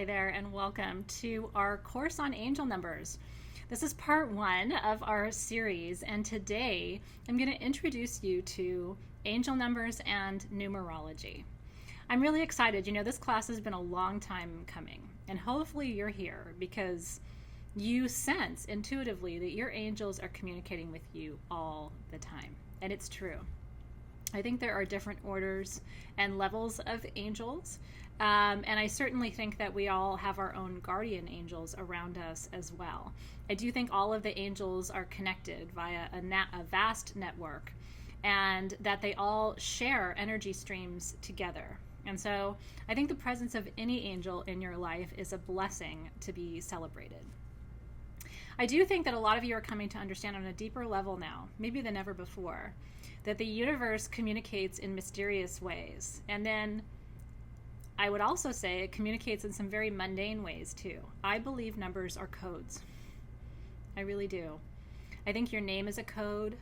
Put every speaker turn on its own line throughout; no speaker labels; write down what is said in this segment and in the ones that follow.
there, and welcome to our course on angel numbers. This is part 1 of our series, and today I'm going to introduce you to angel numbers and numerology. I'm really excited. You know, this class has been a long time coming, and hopefully you're here because you sense intuitively that your angels are communicating with you all the time, and it's true. I think there are different orders and levels of angels, and I certainly think that we all have our own guardian angels around us as well. I do think all of the angels are connected via a vast network, and that they all share energy streams together. And so I think the presence of any angel in your life is a blessing to be celebrated. I do think that a lot of you are coming to understand on a deeper level now, maybe than ever before, that the universe communicates in mysterious ways. And then I would also say it communicates in some very mundane ways too. I believe numbers are codes. I really do. I think your name is a code.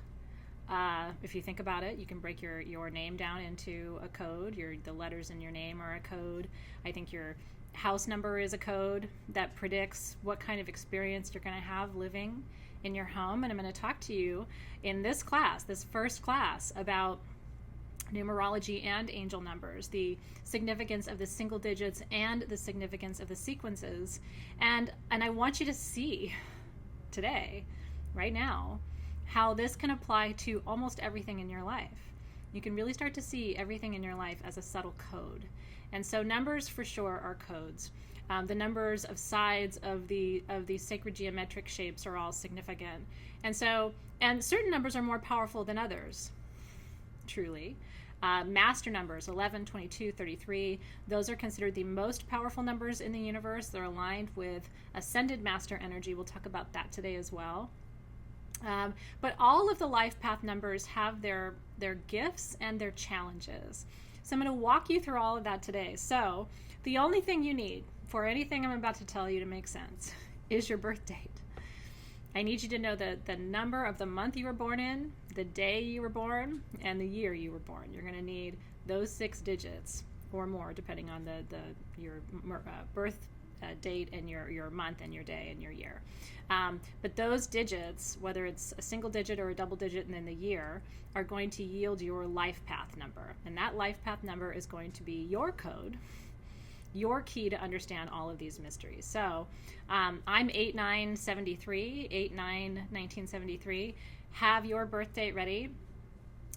If you think about it, you can break your name down into a code. The letters in your name are a code. I think your house number is a code that predicts what kind of experience you're going to have living in your home. And I'm going to talk to you in this class, this first class, about numerology and angel numbers, the significance of the single digits and the significance of the sequences. And I want you to see today, right now, how this can apply to almost everything in your life. You can really start to see everything in your life as a subtle code. And so numbers for sure are codes. The numbers of sides of the sacred geometric shapes are all significant. And certain numbers are more powerful than others, truly. Master numbers, 11, 22, 33, those are considered the most powerful numbers in the universe. They're aligned with ascended master energy. We'll talk about that today as well. But all of the life path numbers have their gifts and their challenges. So I'm going to walk you through all of that today. So the only thing you need for anything I'm about to tell you to make sense is your birth date. I need you to know the number of the month you were born in, the day you were born, and the year you were born. You're going to need those 6 digits or more, depending on your birth date and your month and your day and your year. But those digits, whether it's a single digit or a double digit and then the year, are going to yield your life path number. And that life path number is going to be your code, your key to understand all of these mysteries. So I'm 8/9/73, 8/9/1973. Have your birth date ready.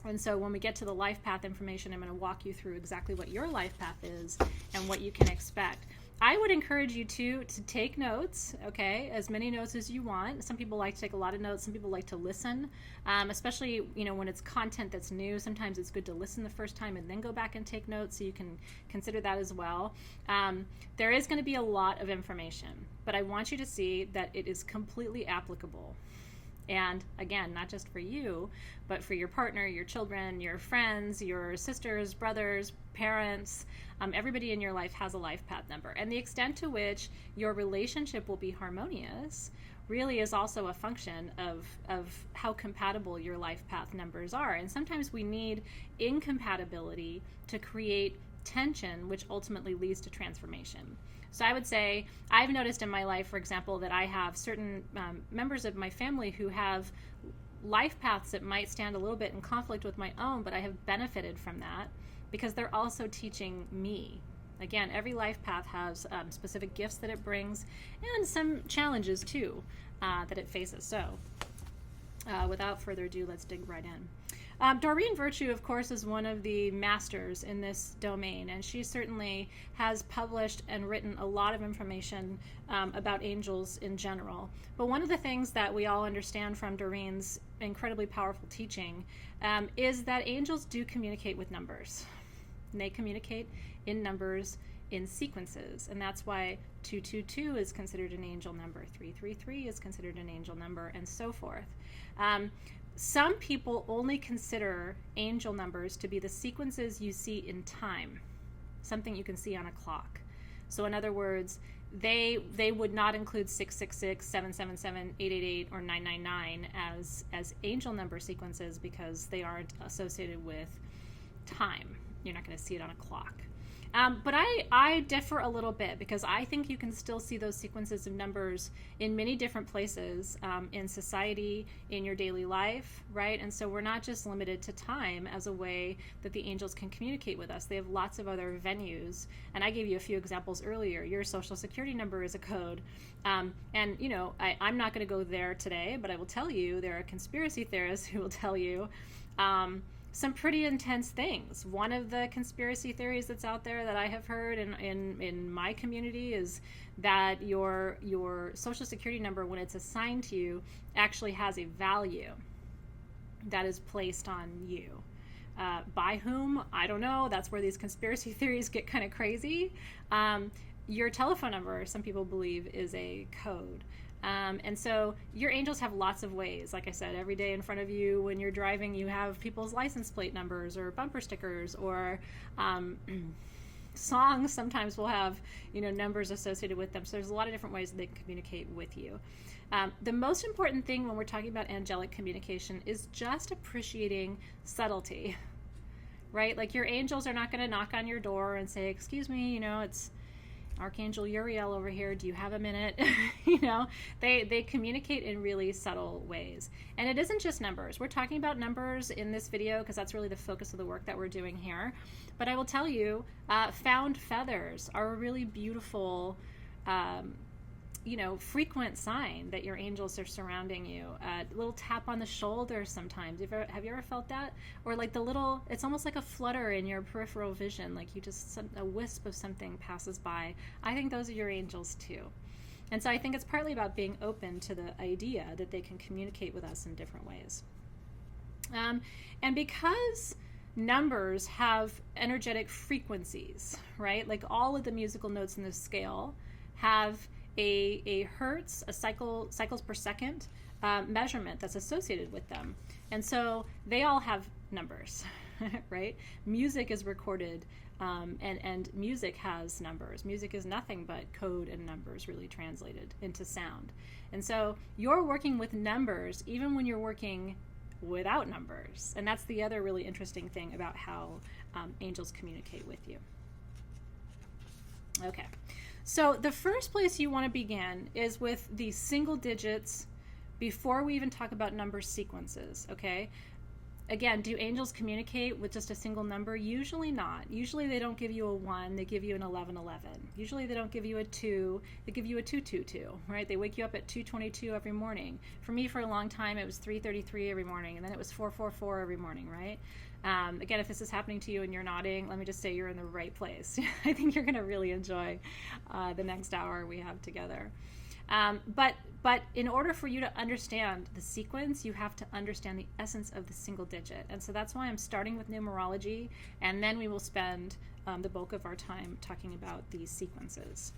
And so when we get to the life path information, I'm going to walk you through exactly what your life path is and what you can expect. I would encourage you to take notes, okay, as many notes as you want. Some people like to take a lot of notes. Some people like to listen, especially, when it's content that's new. Sometimes it's good to listen the first time and then go back and take notes, so you can consider that as well. There is going to be a lot of information, but I want you to see that it is completely applicable. And again, not just for you, but for your partner, your children, your friends, your sisters, brothers, parents. Everybody in your life has a life path number. And the extent to which your relationship will be harmonious really is also a function of how compatible your life path numbers are. And sometimes we need incompatibility to create tension, which ultimately leads to transformation. So I would say I've noticed in my life, for example, that I have certain members of my family who have life paths that might stand a little bit in conflict with my own, but I have benefited from that because they're also teaching me. Again, every life path has specific gifts that it brings and some challenges too that it faces. So without further ado, let's dig right in. Doreen Virtue, of course, is one of the masters in this domain, and she certainly has published and written a lot of information about angels in general. But one of the things that we all understand from Doreen's incredibly powerful teaching is that angels do communicate with numbers. And they communicate in numbers in sequences, and that's why 222 is considered an angel number, 333 is considered an angel number, and so forth. Some people only consider angel numbers to be the sequences you see in time, something you can see on a clock. So in other words, they would not include 666, 777, 888, or 999 as angel number sequences because they aren't associated with time. You're not going to see it on a clock. But I differ a little bit because I think you can still see those sequences of numbers in many different places in society, in your daily life, right? And so we're not just limited to time as a way that the angels can communicate with us. They have lots of other venues. And I gave you a few examples earlier. Your social security number is a code. And, I'm not going to go there today, but I will tell you there are conspiracy theorists who will tell you some pretty intense things. One of the conspiracy theories that's out there that I have heard in my community is that your social security number, when it's assigned to you, actually has a value that is placed on you. By whom? I don't know. That's where these conspiracy theories get kind of crazy. Your telephone number, some people believe, is a code. And so your angels have lots of ways. Like I said, every day in front of you when you're driving, you have people's license plate numbers or bumper stickers, or songs sometimes will have numbers associated with them. So there's a lot of different ways that they can communicate with you. The most important thing when we're talking about angelic communication is just appreciating subtlety, right? Like your angels are not going to knock on your door and say, excuse me, it's Archangel Uriel over here, do you have a minute? They communicate in really subtle ways. And it isn't just numbers. We're talking about numbers in this video because that's really the focus of the work that we're doing here. But I will tell you, found feathers are a really beautiful, frequent sign that your angels are surrounding you. A little tap on the shoulder sometimes. Have you ever felt that? Or like it's almost like a flutter in your peripheral vision, like a wisp of something passes by. I think those are your angels too. And so I think it's partly about being open to the idea that they can communicate with us in different ways. And because numbers have energetic frequencies, right? Like all of the musical notes in the scale have a hertz, a cycles per second measurement that's associated with them. And so they all have numbers, right? Music is recorded, and music has numbers. Music is nothing but code and numbers really translated into sound. And so you're working with numbers even when you're working without numbers. And that's the other really interesting thing about how angels communicate with you. Okay. So the first place you want to begin is with the single digits before we even talk about number sequences, okay? Again, do angels communicate with just a single number? Usually not. Usually they don't give you a 1, they give you an 1111. Usually they don't give you a 2, they give you a 222, right? They wake you up at 2:22 every morning. For me, for a long time, it was 3:33 every morning, and then it was 4:44 every morning, right? Again, if this is happening to you and you're nodding, let me just say you're in the right place. I think you're going to really enjoy the next hour we have together. But in order for you to understand the sequence, you have to understand the essence of the single digit. And so that's why I'm starting with numerology, and then we will spend the bulk of our time talking about these sequences.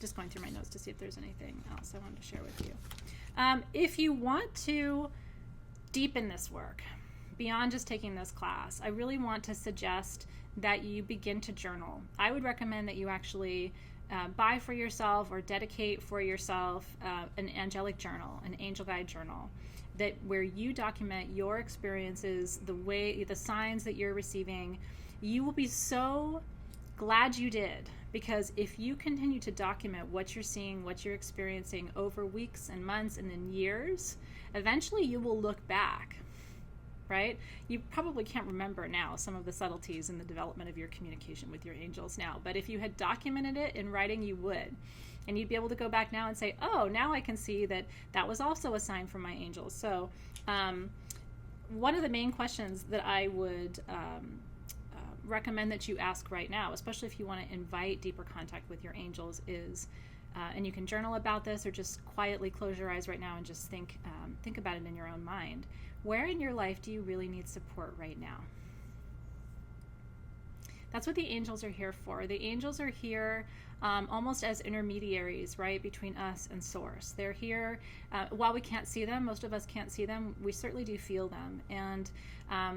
Just going through my notes to see if there's anything else I wanted to share with you. If you want to deepen this work beyond just taking this class, I really want to suggest that you begin to journal. I would recommend that you actually buy for yourself or dedicate for yourself an angelic journal, an angel guide journal, where you document your experiences, the signs that you're receiving. You will be so glad you did, because if you continue to document what you're seeing, what you're experiencing over weeks and months and then years, eventually you will look back, right? You probably can't remember now some of the subtleties in the development of your communication with your angels now, but if you had documented it in writing, you would. And you'd be able to go back now and say, oh, now I can see that that was also a sign from my angels. So one of the main questions that I would recommend that you ask right now, especially if you want to invite deeper contact with your angels, is, and you can journal about this or just quietly close your eyes right now and just think about it in your own mind. Where in your life do you really need support right now? That's what the angels are here for. The angels are here almost as intermediaries, right, between us and Source. They're here, while we can't see them, most of us can't see them, we certainly do feel them. And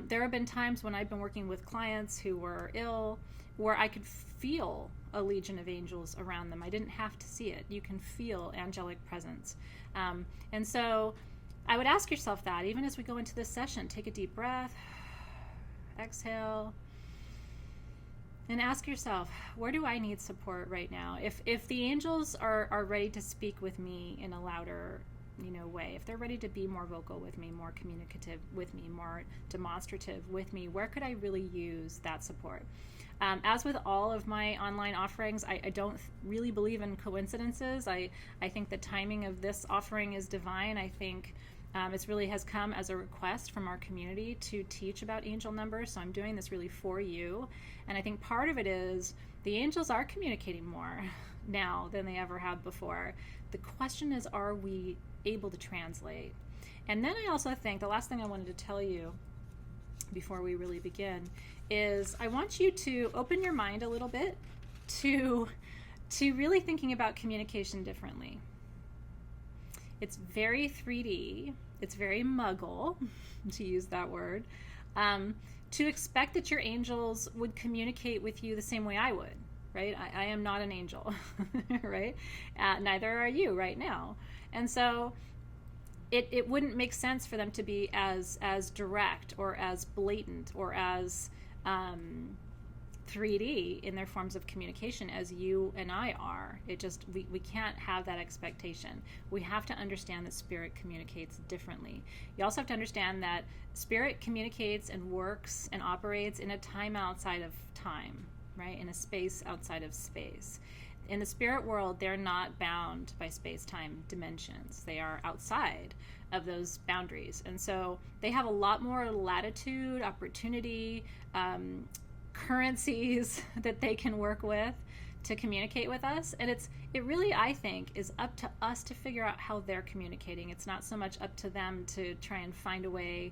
there have been times when I've been working with clients who were ill where I could feel a legion of angels around them. I didn't have to see it. You can feel angelic presence. And so I would ask yourself that, even as we go into this session, take a deep breath, exhale, And ask yourself, where do I need support right now? If the angels are ready to speak with me in a louder, way, if they're ready to be more vocal with me, more communicative with me, more demonstrative with me, where could I really use that support? As with all of my online offerings, I don't really believe in coincidences. I think the timing of this offering is divine. I think it really has come as a request from our community to teach about angel numbers. So I'm doing this really for you. And I think part of it is the angels are communicating more now than they ever have before. The question is, are we able to translate? And then I also think the last thing I wanted to tell you before we really begin is I want you to open your mind a little bit to really thinking about communication differently. It's very 3D. It's very muggle, to use that word, to expect that your angels would communicate with you the same way I would, right? I am not an angel, right? Neither are you right now. And so it wouldn't make sense for them to be as direct or as blatant or as 3D in their forms of communication as you and I are. It just, we can't have that expectation. We have to understand that spirit communicates differently. You also have to understand that spirit communicates and works and operates in a time outside of time, right? In a space outside of space. In the spirit world, they're not bound by space-time dimensions. They are outside of those boundaries. And so they have a lot more latitude, opportunity, currencies that they can work with to communicate with us. And it really, I think, is up to us to figure out how they're communicating. It's not so much up to them to try and find a way,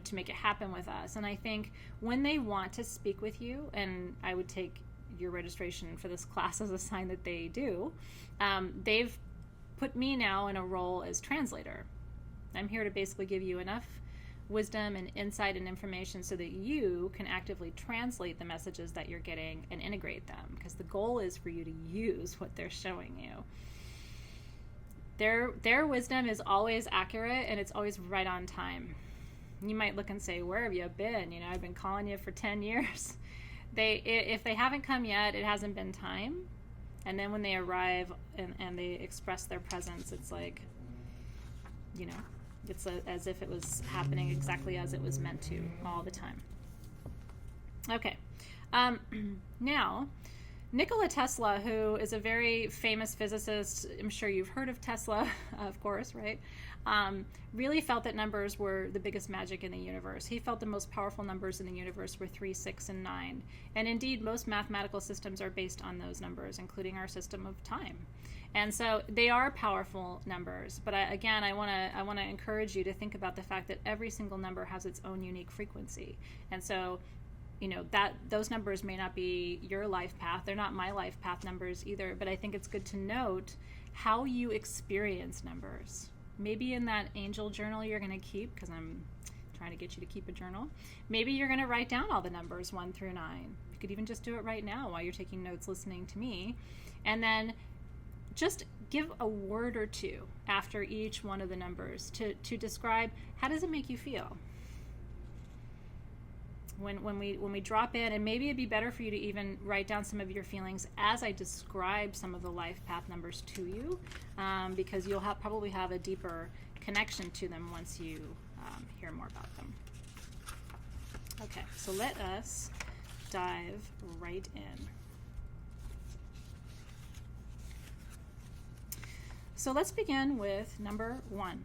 to make it happen with us. And I think when they want to speak with you, and I would take your registration for this class as a sign that they do, they've put me now in a role as translator. I'm here to basically give you enough wisdom and insight and information so that you can actively translate the messages that you're getting and integrate them, because the goal is for you to use what they're showing you. Their wisdom is always accurate, and it's always right on time. You might look and say, where have you been? I've been calling you for 10 years. If they haven't come yet, it hasn't been time. And then when they arrive and they express their presence, it's like, it's as if it was happening exactly as it was meant to all the time. Okay. Now, Nikola Tesla, who is a very famous physicist, I'm sure you've heard of Tesla, of course, right? Really felt that numbers were the biggest magic in the universe. He felt the most powerful numbers in the universe were 3, 6, and 9. And indeed, most mathematical systems are based on those numbers, including our system of time. And so they are powerful numbers. But I want to encourage you to think about the fact that every single number has its own unique frequency. And so, that those numbers may not be your life path. They're not my life path numbers either. But I think it's good to note how you experience numbers. Maybe in that angel journal you're going to keep, because I'm trying to get you to keep a journal, maybe you're going to write down all the numbers 1 through 9. You could even just do it right now while you're taking notes listening to me. And then just give a word or two after each one of the numbers to describe, how does it make you feel? When we drop in, and maybe it'd be better for you to even write down some of your feelings as I describe some of the life path numbers to you, because you'll probably have a deeper connection to them once you hear more about them. Okay, so let us dive right in. So let's begin with number 1.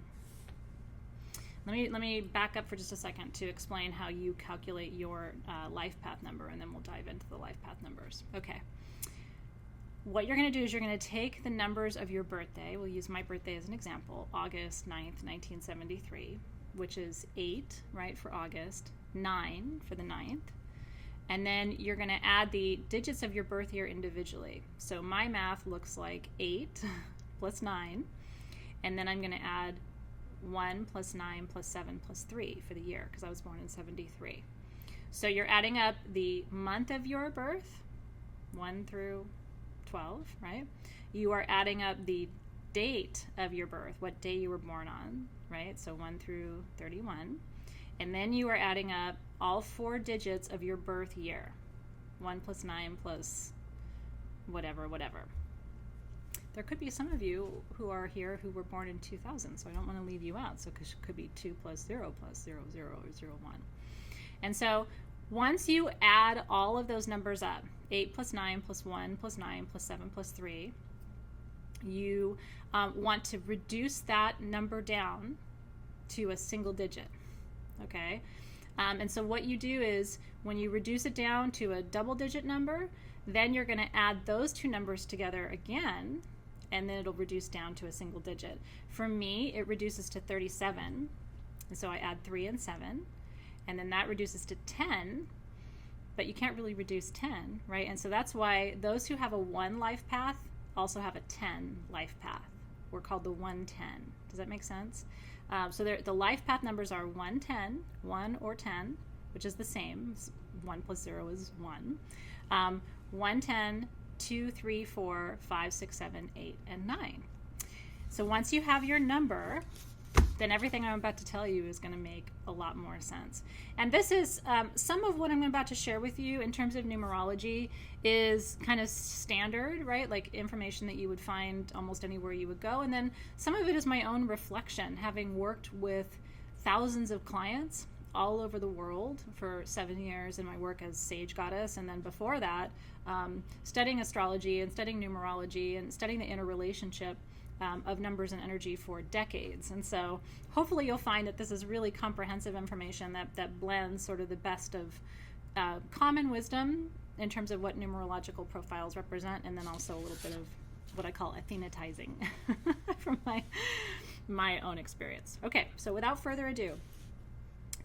Let me back up for just a second to explain how you calculate your life path number, and then we'll dive into the life path numbers. Okay. What you're going to do is you're going to take the numbers of your birthday. We'll use my birthday as an example, August 9th, 1973, which is 8, right, for August, 9 for the 9th. And then you're going to add the digits of your birth year individually. So my math looks like 8 plus 9, and then I'm going to add 1 plus 9 plus 7 plus 3 for the year, because I was born in 73. So you're adding up the month of your birth, 1 through 12, right? You are adding up the date of your birth, what day you were born on, right? So 1 through 31. And then you are adding up all 4 digits of your birth year. 1 plus 9 plus whatever. There could be some of you who are here who were born in 2000, so I don't want to leave you out. So it could be 2 plus 0 plus 0, 0, or 0, 1. And so once you add all of those numbers up, 8 plus 9 plus 1 plus 9 plus 7 plus 3, you want to reduce that number down to a single digit, okay? And so what you do is when you reduce it down to a double digit number, then you're going to add those two numbers together again, and then it'll reduce down to a single digit. For me, it reduces to 37, and so I add 3 and 7, and then that reduces to 10, but you can't really reduce 10, right? And so that's why those who have a 1 life path also have a 10 life path. We're called the 110. Does that make sense? So the life path numbers are 110, 1 or 10, which is the same. 1 plus 0 is 1. 110, 2, 3, 4, 5, 6, 7, 8, and 9. So once you have your number, then everything I'm about to tell you is going to make a lot more sense. And this is some of what I'm about to share with you in terms of numerology is kind of standard, right? Like information that you would find almost anywhere you would go. And then some of it is my own reflection, having worked with thousands of clients all over the world for 7 years in my work as Sage Goddess. And then before that, studying astrology and studying numerology and studying the interrelationship of numbers and energy for decades. And so hopefully you'll find that this is really comprehensive information that blends sort of the best of common wisdom in terms of what numerological profiles represent, and then also a little bit of what I call athenatizing from my own experience. Okay, so without further ado,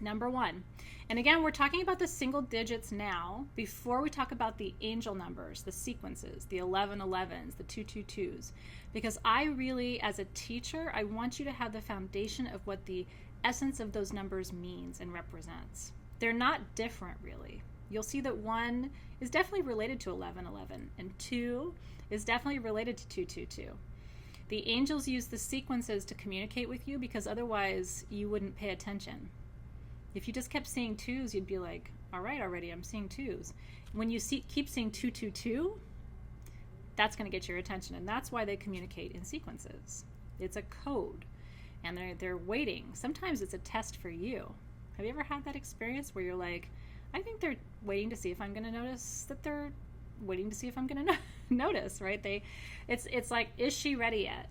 number 1. And again, we're talking about the single digits now before we talk about the angel numbers, the sequences, the 1111s, the 222s, because I really, as a teacher, I want you to have the foundation of what the essence of those numbers means and represents. They're not different, really. You'll see that 1 is definitely related to 1111, and 2 is definitely related to 222. The angels use the sequences to communicate with you because otherwise you wouldn't pay attention. If you just kept seeing 2s, you'd be like, all right, already, I'm seeing 2s. When you keep seeing 222, that's going to get your attention, and that's why they communicate in sequences. It's a code, and they're waiting. Sometimes it's a test for you. Have you ever had that experience where you're like, I think they're waiting to see if I'm going to notice that they're waiting to see if I'm going to notice, right? It's like, is she ready yet?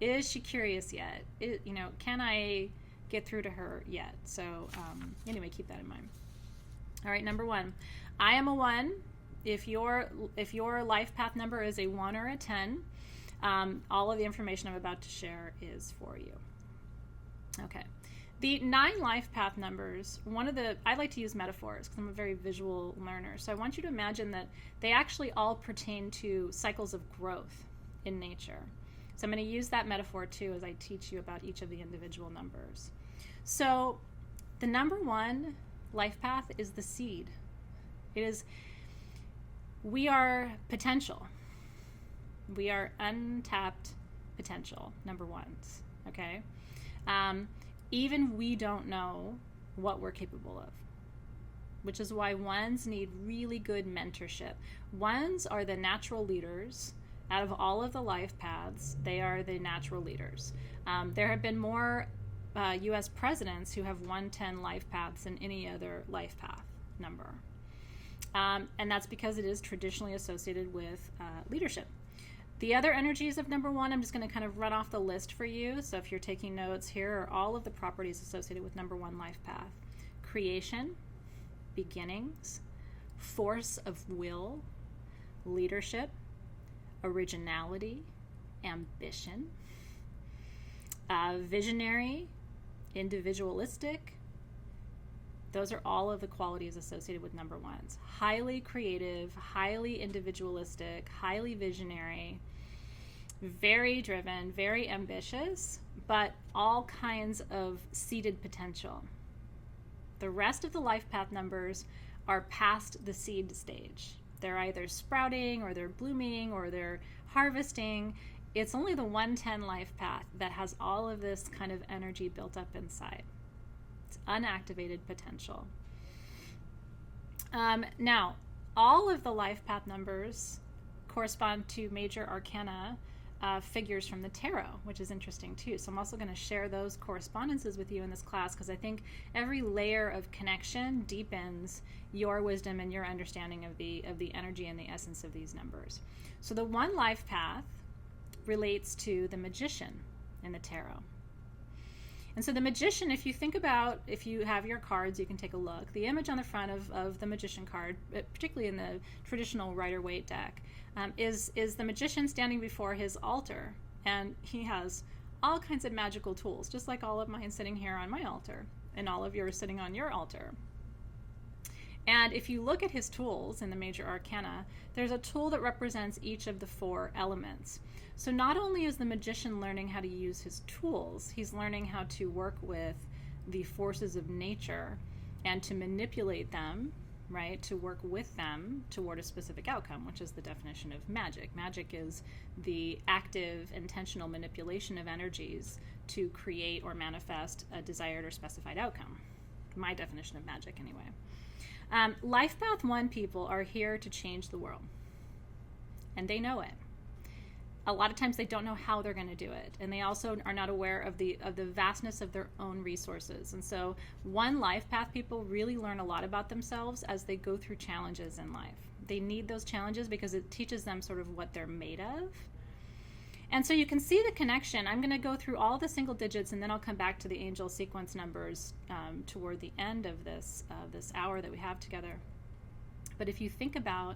Is she curious yet? Can I get through to her yet? So anyway, keep that in mind. All right, number 1. I am a 1. If your life path number is a 1 or a 10, all of the information I'm about to share is for you. Okay. The 9 life path numbers, I like to use metaphors because I'm a very visual learner. So I want you to imagine that they actually all pertain to cycles of growth in nature. So I'm going to use that metaphor too as I teach you about each of the individual numbers. So the number 1 life path is the seed. We are potential. We are untapped potential, number 1s, okay? Even we don't know what we're capable of, which is why 1s need really good mentorship. 1s are the natural leaders. Out of all of the life paths, they are the natural leaders. There have been more U.S. presidents who have 110 life paths than any other life path number. And that's because it is traditionally associated with leadership. The other energies of number 1, I'm just going to kind of run off the list for you. So if you're taking notes, here are all of the properties associated with number 1 life path. Creation, beginnings, force of will, leadership, originality, ambition, visionary, individualistic. Those are all of the qualities associated with number 1s. Highly creative, highly individualistic, highly visionary, very driven, very ambitious, but all kinds of seeded potential. The rest of the life path numbers are past the seed stage. They're either sprouting or they're blooming or they're harvesting. It's only the 110 life path that has all of this kind of energy built up inside. It's unactivated potential. Now, all of the life path numbers correspond to major arcana figures from the tarot, which is interesting too. So I'm also going to share those correspondences with you in this class, because I think every layer of connection deepens your wisdom and your understanding of the energy and the essence of these numbers. So the one life path relates to the magician in the tarot. And so the magician, if you think about, if you have your cards, you can take a look. The image on the front of the magician card, particularly in the traditional Rider-Waite deck, is the magician standing before his altar. And he has all kinds of magical tools, just like all of mine sitting here on my altar, and all of yours sitting on your altar. And if you look at his tools in the major arcana, there's a tool that represents each of the 4 elements. So not only is the magician learning how to use his tools, he's learning how to work with the forces of nature and to manipulate them, right? To work with them toward a specific outcome, which is the definition of magic. Magic is the active, intentional manipulation of energies to create or manifest a desired or specified outcome. My definition of magic, anyway. Life Path 1 people are here to change the world, and they know it. A lot of times they don't know how they're going to do it, and they also are not aware of the vastness of their own resources. And so one life path people really learn a lot about themselves as they go through challenges in life. They need those challenges because it teaches them sort of what they're made of. And so you can see the connection. I'm going to go through all the single digits, and then I'll come back to the angel sequence numbers toward the end of this hour that we have together. But if you think about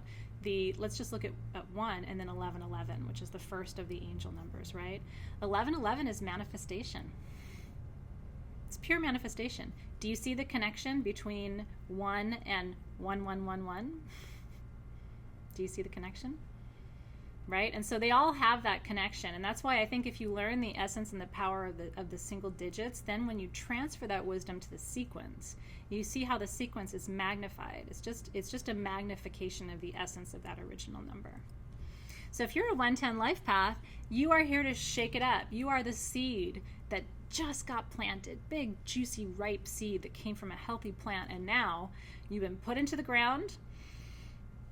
let's just look at 1 and then 1111, which is the first of the angel numbers, right? 1111 is manifestation. It's pure manifestation. Do you see the connection between 1 and 1111? Do you see the connection? Right? And so they all have that connection. And that's why I think if you learn the essence and the power of the single digits, then when you transfer that wisdom to the sequence, you see how the sequence is magnified. It's just a magnification of the essence of that original number. So if you're a 110 life path, you are here to shake it up. You are the seed that just got planted, big, juicy, ripe seed that came from a healthy plant, and now you've been put into the ground,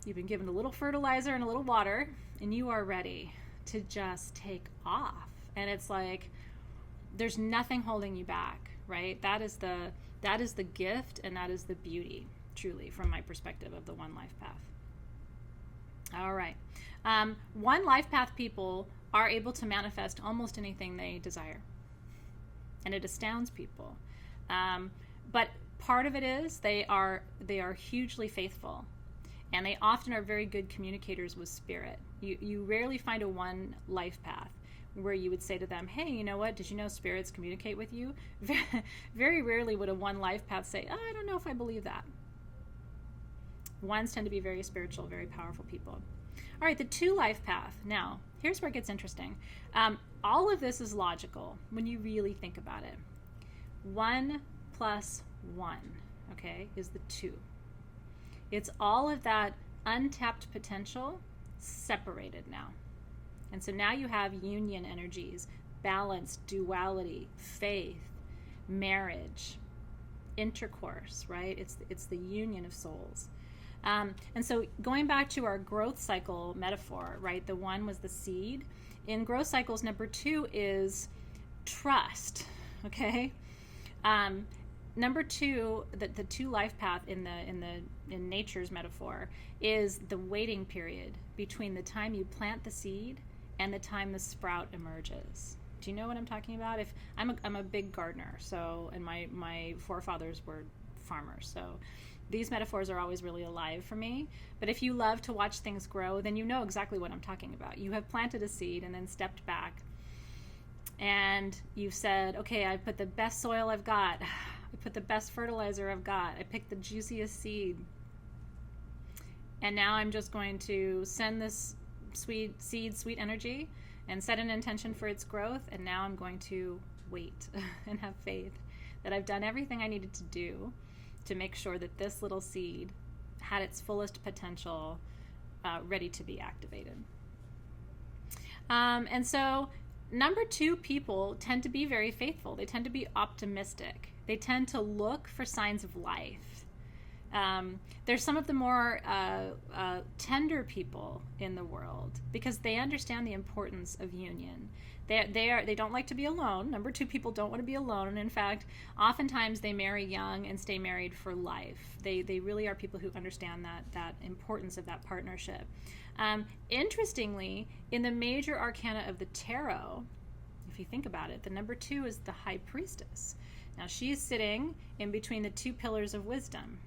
you've been given a little fertilizer and a little water, and you are ready to just take off. And it's like there's nothing holding you back, right? That is the gift, and that is the beauty, truly, from my perspective of the one life path. All right. One life path people are able to manifest almost anything they desire, and it astounds people. But part of it is they are hugely faithful, and they often are very good communicators with spirit. You rarely find a one life path where you would say to them, hey, you know what, did you know spirits communicate with you? Very rarely would a one life path say, oh, I don't know if I believe that. Ones tend to be very spiritual, very powerful people. All right, the 2 life path. Now, here's where it gets interesting. All of this is logical when you really think about it. 1 plus 1, okay, is the 2. It's all of that untapped potential separated now. And so now you have union energies, balance, duality, faith, marriage, intercourse, right? It's the union of souls. And so going back to our growth cycle metaphor, right? The 1 was the seed. In growth cycles, number 2 is trust, okay? Number 2, the 2 life path in nature's metaphor is the waiting period between the time you plant the seed and the time the sprout emerges. Do you know what I'm talking about? If I'm a big gardener, so, and my forefathers were farmers, so these metaphors are always really alive for me. But if you love to watch things grow, then you know exactly what I'm talking about. You have planted a seed and then stepped back, and you've said, okay, I put the best soil I've got, I put the best fertilizer I've got, I picked the juiciest seed, and now I'm just going to send this sweet energy and set an intention for its growth, and now I'm going to wait and have faith that I've done everything I needed to do to make sure that this little seed had its fullest potential, ready to be activated. And so number 2 people tend to be very faithful. They tend to be optimistic. They tend to look for signs of life. They're some of the more tender people in the world because they understand the importance of union. They don't like to be alone. Number two, people don't want to be alone. And in fact, oftentimes they marry young and stay married for life. They really are people who understand that importance of that partnership. Interestingly, in the major arcana of the tarot, if you think about it, the number two is the High Priestess. Now she's sitting in between the two pillars of wisdom,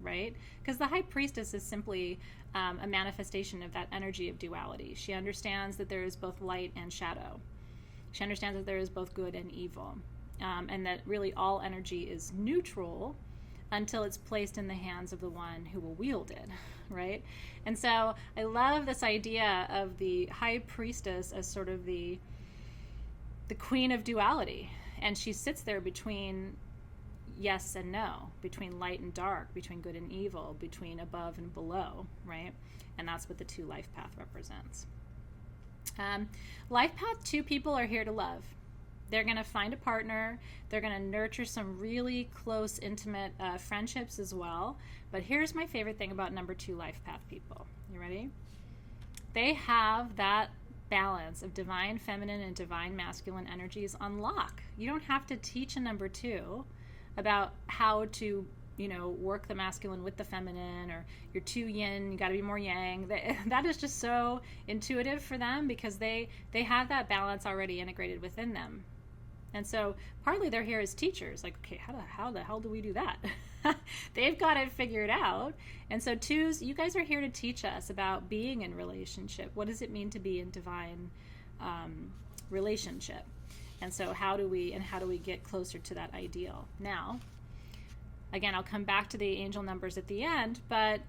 right? Because the High Priestess is simply a manifestation of that energy of duality. She understands that there is both light and shadow. She understands that there is both good and evil, and that really all energy is neutral until it's placed in the hands of the one who will wield it, right? And so I love this idea of the High Priestess as sort of the queen of duality, and she sits there between yes and no, between light and dark, between good and evil, between above and below, right? And that's what the two life path represents. Life path 2 people are here to love. They're going to find a partner. They're going to nurture some really close, intimate friendships as well. But here's my favorite thing about number 2 life path people. You ready? They have that balance of divine feminine and divine masculine energies on lock. You don't have to teach a number 2 about how to, work the masculine with the feminine, or you're too yin, you got to be more yang. That is just so intuitive for them because they have that balance already integrated within them. And so partly they're here as teachers, like, okay, how the hell do we do that? They've got it figured out. And so 2s, you guys are here to teach us about being in relationship. What does it mean to be in divine relationship? And so how do we get closer to that ideal? Now, again, I'll come back to the angel numbers at the end, but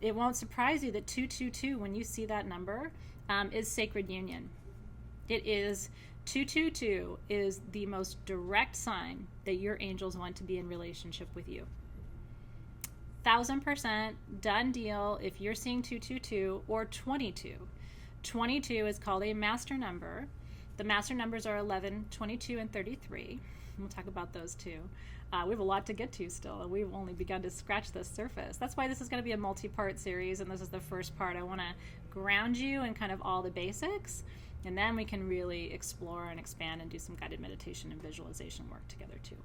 it won't surprise you that 222, when you see that number, is sacred union. It is 222 is the most direct sign that your angels want to be in relationship with you. 1000% done deal if you're seeing 222 or 22. 22 is called a master number. The master numbers are 11, 22, and 33. We'll talk about those too. We have a lot to get to still, and we've only begun to scratch the surface. That's why this is going to be a multi-part series, and this is the first part. I want to ground you in kind of all the basics, and then we can really explore and expand and do some guided meditation and visualization work together too.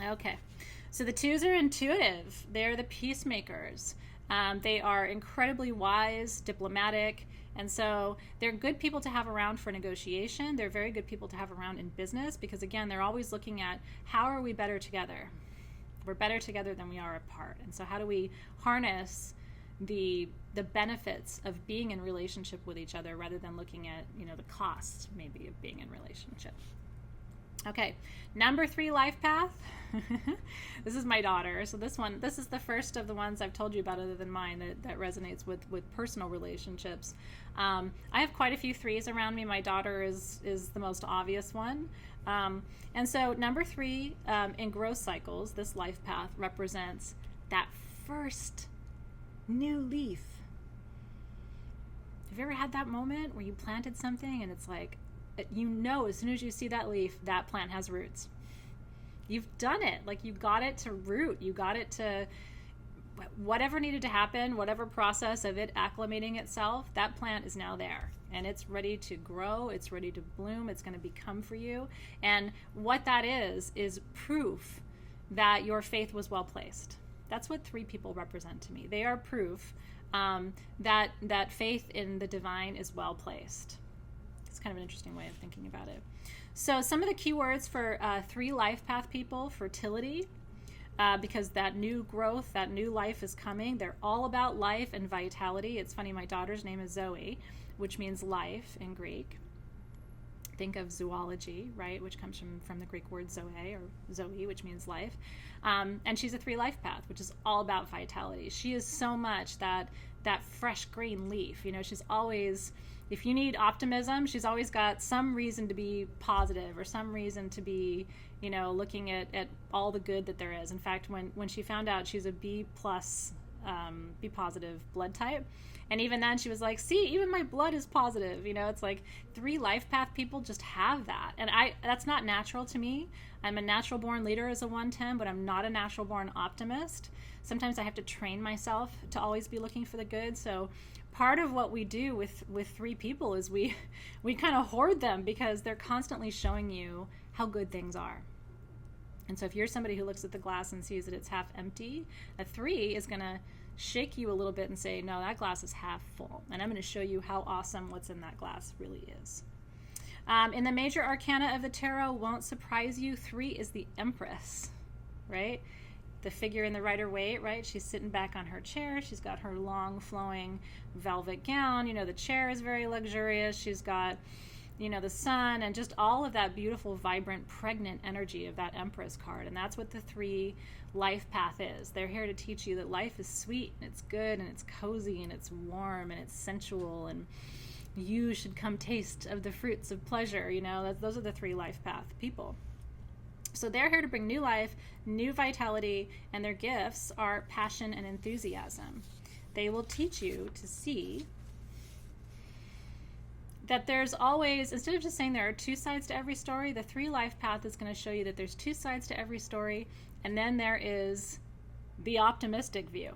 Okay, so the 2s are intuitive. They're the peacemakers. They are incredibly wise, diplomatic, and so they're good people to have around for negotiation. They're very good people to have around in business because, again, they're always looking at how are we better together? We're better together than we are apart. And so how do we harness the benefits of being in relationship with each other rather than looking at, the cost maybe of being in relationship? Okay, number 3 life path. This is my daughter. So this is the first of the ones I've told you about other than mine that resonates with personal relationships. I have quite a few 3s around me. My daughter is the most obvious one. And so number 3 in growth cycles, this life path represents that first new leaf. Have you ever had that moment where you planted something and it's like, as soon as you see that leaf, that plant has roots. You've done it. Like, you got it to root. You got it to whatever needed to happen, whatever process of it acclimating itself, that plant is now there. And it's ready to grow. It's ready to bloom. It's going to become for you. And what that is proof that your faith was well placed. That's what 3 people represent to me. They are proof that faith in the divine is well placed. It's kind of an interesting way of thinking about it. So some of the keywords for 3 life path people: fertility, because that new growth, that new life is coming. They're all about life and vitality. It's funny, my daughter's name is Zoe, which means life in Greek. Think of zoology, right, which comes from the Greek word zoe, or zoe, which means life. And she's a 3 life path, which is all about vitality. She is so much that fresh green leaf. She's always, if you need optimism, she's always got some reason to be positive or some reason to be, looking at all the good that there is. In fact, when she found out she's a B plus B positive blood type. And even then she was like, see, even my blood is positive. It's like 3 life path people just have that. And that's not natural to me. I'm a natural born leader as a 110, but I'm not a natural born optimist. Sometimes I have to train myself to always be looking for the good. So part of what we do with 3 people is we kind of hoard them because they're constantly showing you how good things are. And so if you're somebody who looks at the glass and sees that it's half empty, a 3 is going to shake you a little bit and say, no, that glass is half full. And I'm going to show you how awesome what's in that glass really is. In the major arcana of the tarot, won't surprise you, 3 is the Empress, right? The figure in the Rider-Waite, right? She's sitting back on her chair. She's got her long flowing velvet gown. The chair is very luxurious. She's got, the sun and just all of that beautiful, vibrant, pregnant energy of that Empress card. And that's what the 3 life path is. They're here to teach you that life is sweet and it's good and it's cozy and it's warm and it's sensual, and you should come taste of the fruits of pleasure. Those are the 3 life path people. So they're here to bring new life, new vitality, and their gifts are passion and enthusiasm. They will teach you to see that there's always, instead of just saying there are 2 sides to every story, the 3 life path is going to show you that there's 2 sides to every story, and then there is the optimistic view.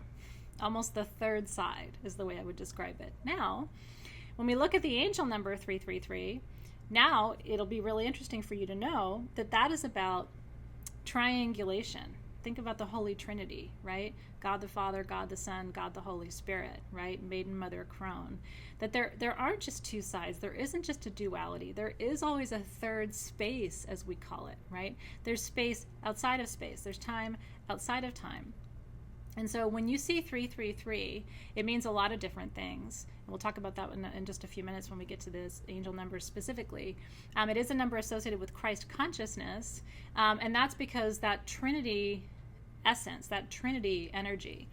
Almost the 3rd side is the way I would describe it. Now, when we look at the angel number 333, now it'll be really interesting for you to know that that is about triangulation. Think about the Holy Trinity, right? God the Father, God the Son, God the Holy Spirit, right? Maiden, Mother, Crone. That there aren't just 2 sides. There isn't just a duality. There is always a 3rd space, as we call it, right? There's space outside of space. There's time outside of time. And so when you see 333, it means a lot of different things. And we'll talk about that in just a few minutes when we get to this angel number specifically. It is a number associated with Christ consciousness, and that's because that Trinity essence, that Trinity energy,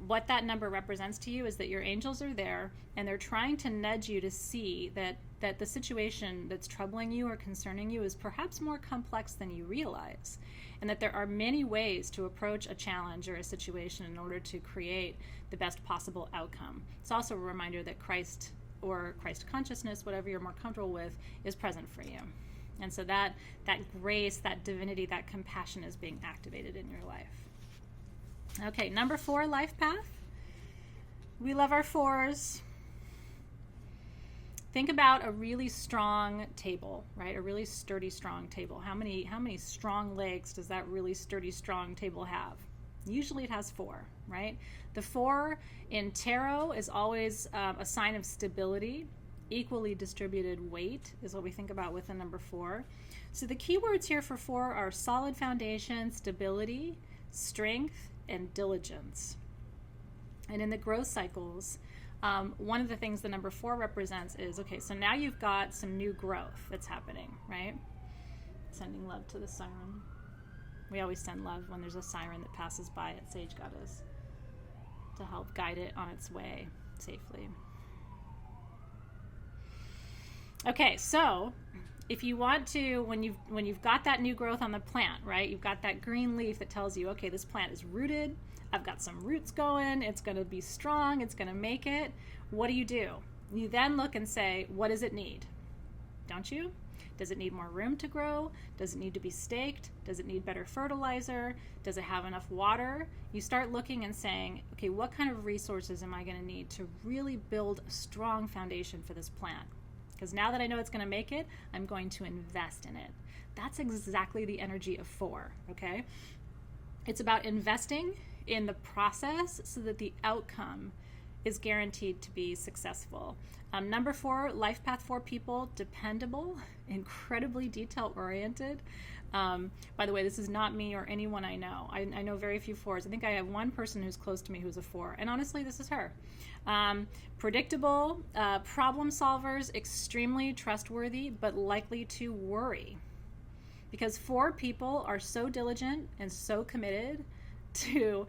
what that number represents to you is that your angels are there and they're trying to nudge you to see that the situation that's troubling you or concerning you is perhaps more complex than you realize, and that there are many ways to approach a challenge or a situation in order to create the best possible outcome. It's also a reminder that Christ or Christ consciousness, whatever you're more comfortable with, is present for you. And so that grace, that divinity, that compassion is being activated in your life. Okay, number 4, life path. We love our 4s. Think about a really strong table, right? A really sturdy, strong table. How many strong legs does that really sturdy, strong table have? Usually it has 4, right? The 4 in tarot is always a sign of stability. Equally distributed weight is what we think about with the number 4. So the key words here for 4 are solid foundation, stability, strength, and diligence. And in the growth cycles, one of the things the number 4 represents is, okay, so now you've got some new growth that's happening, right? Sending love to the siren. We always send love when there's a siren that passes by at Sage Goddess to help guide it on its way safely. Okay, so if you want to, when you've got that new growth on the plant, right? You've got that green leaf that tells you, okay, this plant is rooted. I've got some roots going. It's going to be strong. It's going to make it. What do? You then look and say, what does it need? Don't you? Does it need more room to grow? Does it need to be staked? Does it need better fertilizer? Does it have enough water? You start looking and saying, okay, what kind of resources am I going to need to really build a strong foundation for this plant? Because now that I know it's going to make it, I'm going to invest in it. That's exactly the energy of 4, okay? It's about investing in the process so that the outcome is guaranteed to be successful. Number 4, life path 4 people, dependable, incredibly detail-oriented. By the way, this is not me or anyone I know. I know very few 4s. I think I have one person who's close to me who's a 4, and honestly, this is her. Predictable, problem solvers, extremely trustworthy, but likely to worry. Because 4 people are so diligent and so committed to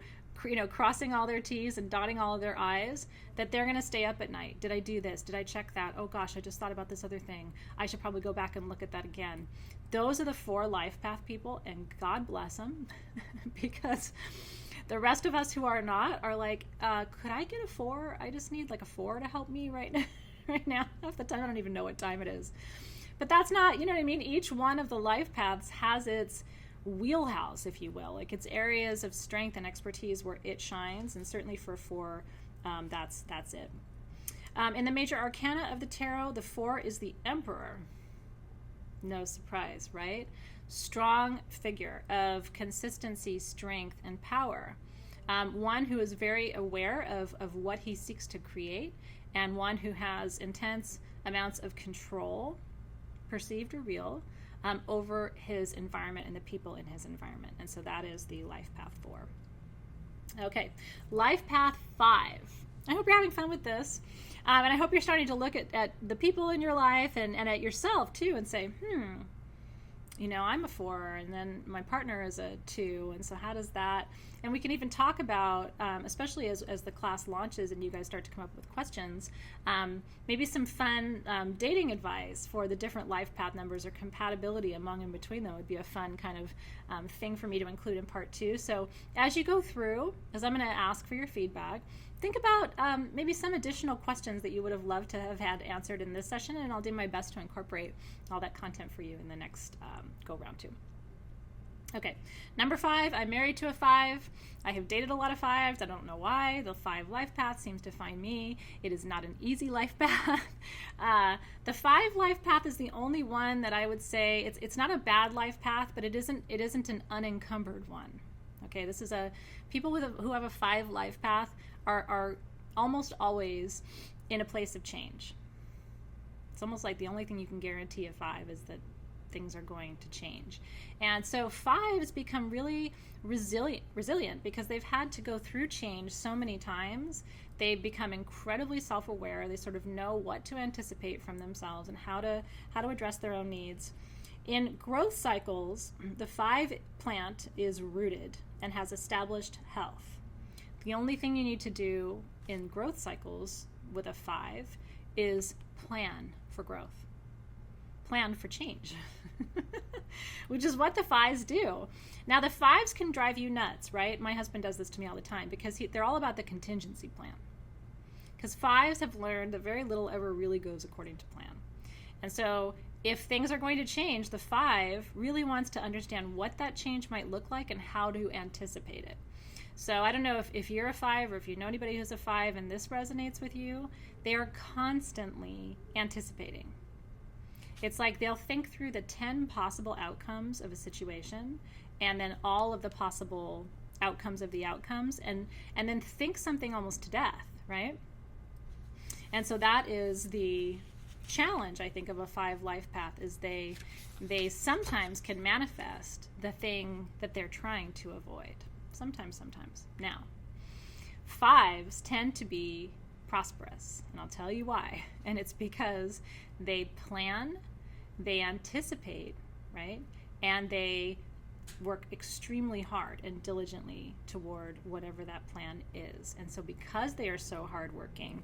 crossing all their T's and dotting all of their I's, that they're going to stay up at night. Did I do this? Did I check that? Oh gosh, I just thought about this other thing. I should probably go back and look at that again. Those are the 4 life path people, and God bless them because The rest of us who are not are like, could I get a 4? I just need like a 4 to help me right now. Right now, half the time I don't even know what time it is. But that's not, you know what I mean? Each one of the life paths has its wheelhouse, if you will, like its areas of strength and expertise where it shines. And certainly for 4, that's it. In the major arcana of the tarot, the 4 is the Emperor. No surprise, right? Strong figure of consistency, strength, and power. One who is very aware of what he seeks to create, and one who has intense amounts of control, perceived or real, over his environment and the people in his environment. And so that is the life path 4. Okay, life path 5. I hope you're having fun with this. And I hope you're starting to look at the people in your life and at yourself too and say, you know, I'm a 4 and then my partner is a 2. And so how does that, and we can even talk about, especially as the class launches and you guys start to come up with questions, maybe some fun dating advice for the different life path numbers or compatibility among and between them would be a fun kind of thing for me to include in part 2. So as you go through, as I'm going to ask for your feedback, think about maybe some additional questions that you would have loved to have had answered in this session, and I'll do my best to incorporate all that content for you in the next go round too. Okay, number 5, I'm married to a 5. I have dated a lot of 5s. I don't know why. The 5 life path seems to find me. It is not an easy life path. The 5 life path is the only one that I would say it's not a bad life path, but it isn't an unencumbered one. Okay, this is people who have a 5 life path are almost always in a place of change. It's almost like the only thing you can guarantee a 5 is that things are going to change. And so 5s become really resilient because they've had to go through change so many times. They become incredibly self-aware. They sort of know what to anticipate from themselves and how to address their own needs. In growth cycles, the 5 plant is rooted and has established health. The only thing you need to do in growth cycles with a 5 is plan for growth. Plan for change, which is what the 5s do. Now, the 5s can drive you nuts, right? My husband does this to me all the time because they're all about the contingency plan. Because 5s have learned that very little ever really goes according to plan. And so if things are going to change, the 5 really wants to understand what that change might look like and how to anticipate it. So I don't know if you're a 5 or if you know anybody who's a 5 and this resonates with you, they are constantly anticipating. It's like they'll think through the 10 possible outcomes of a situation and then all of the possible outcomes of the outcomes and then think something almost to death, right? And so that is the challenge, I think, of a 5 life path is they sometimes can manifest the thing that they're trying to avoid. Sometimes. Now, 5s tend to be prosperous, and I'll tell you why. And it's because they plan, they anticipate, right? And they work extremely hard and diligently toward whatever that plan is. And so because they are so hardworking,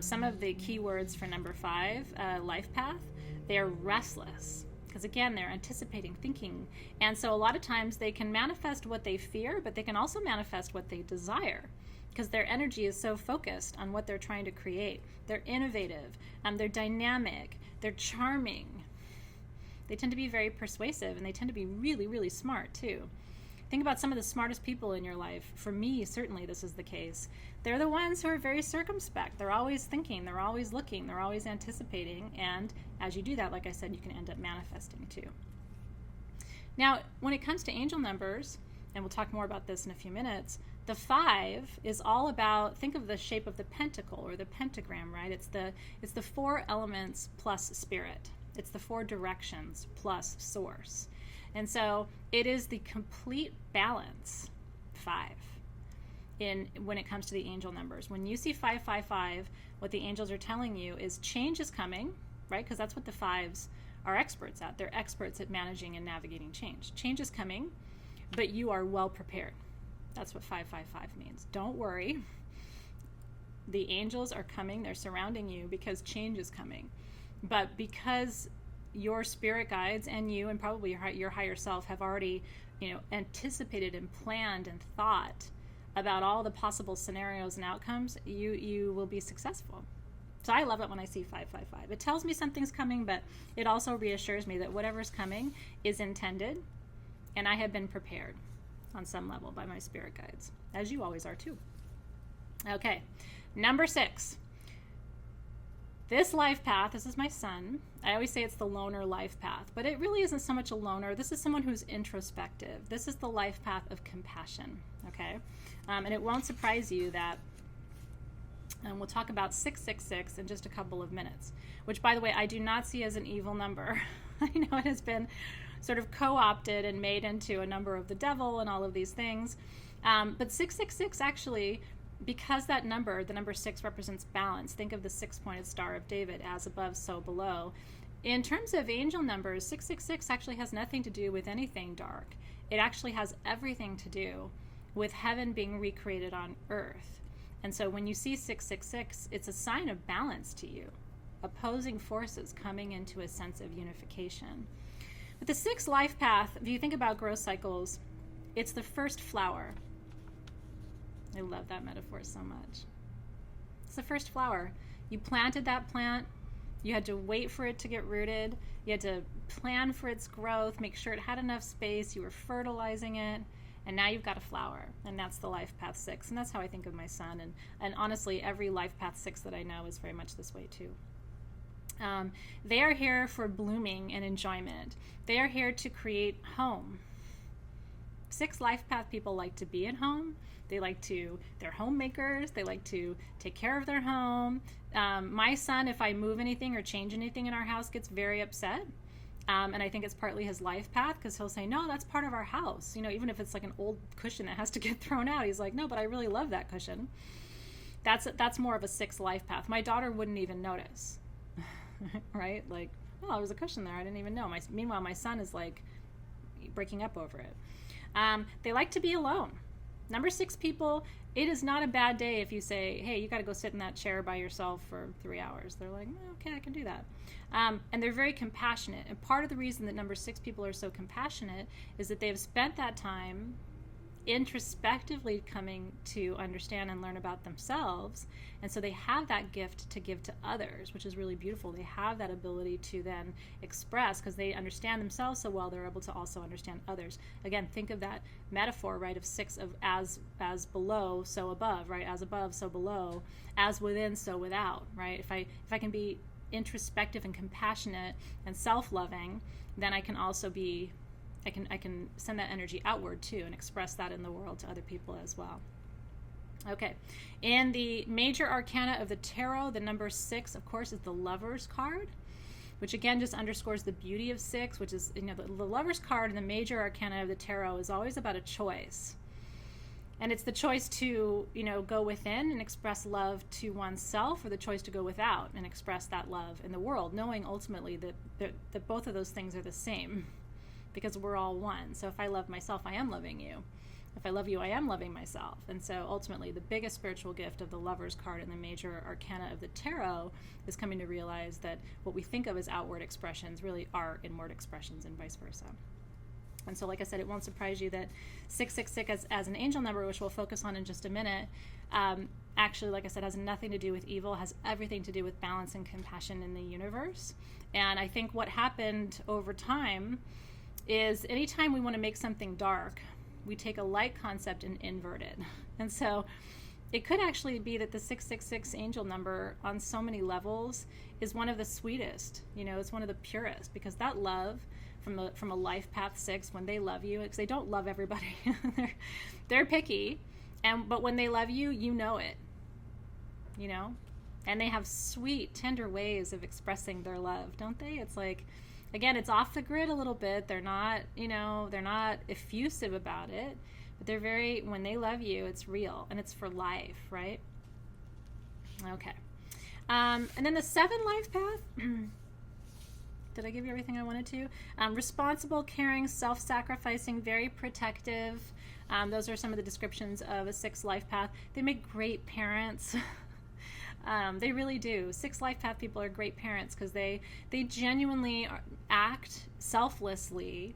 some of the keywords for number 5 life path, they're restless. Because again, they're anticipating, thinking. And so a lot of times they can manifest what they fear, but they can also manifest what they desire. Because their energy is so focused on what they're trying to create. They're innovative, they're dynamic, they're charming. They tend to be very persuasive, and they tend to be really, really smart too. Think about some of the smartest people in your life. For me, certainly this is the case. They're the ones who are very circumspect. They're always thinking, they're always looking, they're always anticipating, and as you do that, like I said, you can end up manifesting too. Now, when it comes to angel numbers, and we'll talk more about this in a few minutes, the 5 is all about, think of the shape of the pentacle or the pentagram, right? It's the 4 elements plus spirit. It's the 4 directions plus source. And so it is the complete balance, 5, when it comes to the angel numbers. When you see 555, what the angels are telling you is change is coming, right? Because that's what the 5s are experts at. They're experts at managing and navigating change. Change is coming, but you are well prepared. That's what 555 means. Don't worry. The angels are coming. They're surrounding you because change is coming. But because your spirit guides and you and probably your higher self have already, anticipated and planned and thought about all the possible scenarios and outcomes, you will be successful. So I love it when I see 555. It tells me something's coming, but it also reassures me that whatever's coming is intended, and I have been prepared on some level by my spirit guides, as you always are too. Okay, number 6. This life path, this is my son. I always say it's the loner life path, but it really isn't so much a loner. This is someone who's introspective. This is the life path of compassion, okay? And it won't surprise you that, and we'll talk about 666 in just a couple of minutes, which, by the way, I do not see as an evil number. I know it has been sort of co-opted and made into a number of the devil and all of these things. But 666 actually, because that number, the number 6, represents balance. Think of the 6-pointed Star of David, as above, so below. In terms of angel numbers, 666 actually has nothing to do with anything dark. It actually has everything to do with heaven being recreated on earth. And so when you see 666, it's a sign of balance to you, opposing forces coming into a sense of unification. But the 6th life path, if you think about growth cycles, it's the first flower. I love that metaphor so much. It's the first flower. You planted that plant. You had to wait for it to get rooted. You had to plan for its growth, make sure it had enough space. You were fertilizing it. And now you've got a flower. And that's the life path 6. And that's how I think of my son. And honestly, every life path 6 that I know is very much this way too. They are here for blooming and enjoyment. They are here to create home. 6 life path people like to be at home. They're homemakers. They like to take care of their home. My son, if I move anything or change anything in our house, gets very upset. And I think it's partly his life path, because he'll say, no, that's part of our house. You know, even if it's like an old cushion that has to get thrown out, he's like, no, but I really love that cushion. That's more of a 6 life path. My daughter wouldn't even notice, right? Like, oh, there was a cushion there. I didn't even know. Meanwhile, my son is like breaking up over it. They like to be alone. Number 6 people, it is not a bad day if you say, hey, you got to go sit in that chair by yourself for 3 hours. They're like, okay, I can do that. And they're very compassionate. And part of the reason that number 6 people are so compassionate is that they've spent that time introspectively coming to understand and learn about themselves. And so they have that gift to give to others, which is really beautiful. They have that ability to then express, because they understand themselves so well, they're able to also understand others. Again, think of that metaphor, right, of 6 of as below, so above, right? As above, so below, as within, so without, right? If I can be introspective and compassionate and self-loving, then I can also be I can send that energy outward too and express that in the world to other people as well. Okay, in the major arcana of the tarot, the number 6, of course, is the Lover's card, which again just underscores the beauty of 6, which is, the Lover's card in the major arcana of the tarot is always about a choice. And it's the choice to, go within and express love to oneself, or the choice to go without and express that love in the world, knowing ultimately that both of those things are the same, because we're all one. So if I love myself, I am loving you. If I love you, I am loving myself. And so ultimately, the biggest spiritual gift of the Lover's card in the major arcana of the tarot is coming to realize that what we think of as outward expressions really are inward expressions, and vice versa. And so, like I said, it won't surprise you that 666 as an angel number, which we'll focus on in just a minute, actually, like I said, has nothing to do with evil, has everything to do with balance and compassion in the universe. And I think what happened over time is anytime we want to make something dark, we take a light concept and invert it. And so it could actually be that the 666 angel number on so many levels is one of the sweetest. It's one of the purest, because that love from a life path 6, when they love you, because they don't love everybody. they're picky, but when they love you, you know it. And they have sweet, tender ways of expressing their love, don't they? It's like, again, it's off the grid a little bit. They're not, they're not effusive about it, but they're very, when they love you, it's real, and it's for life, right? Okay. And then the 7 life path, did I give you everything I wanted to? Responsible, caring, self-sacrificing, very protective. Those are some of the descriptions of a 6 life path. They make great parents. They really do. 6 life path people are great parents, because they genuinely act selflessly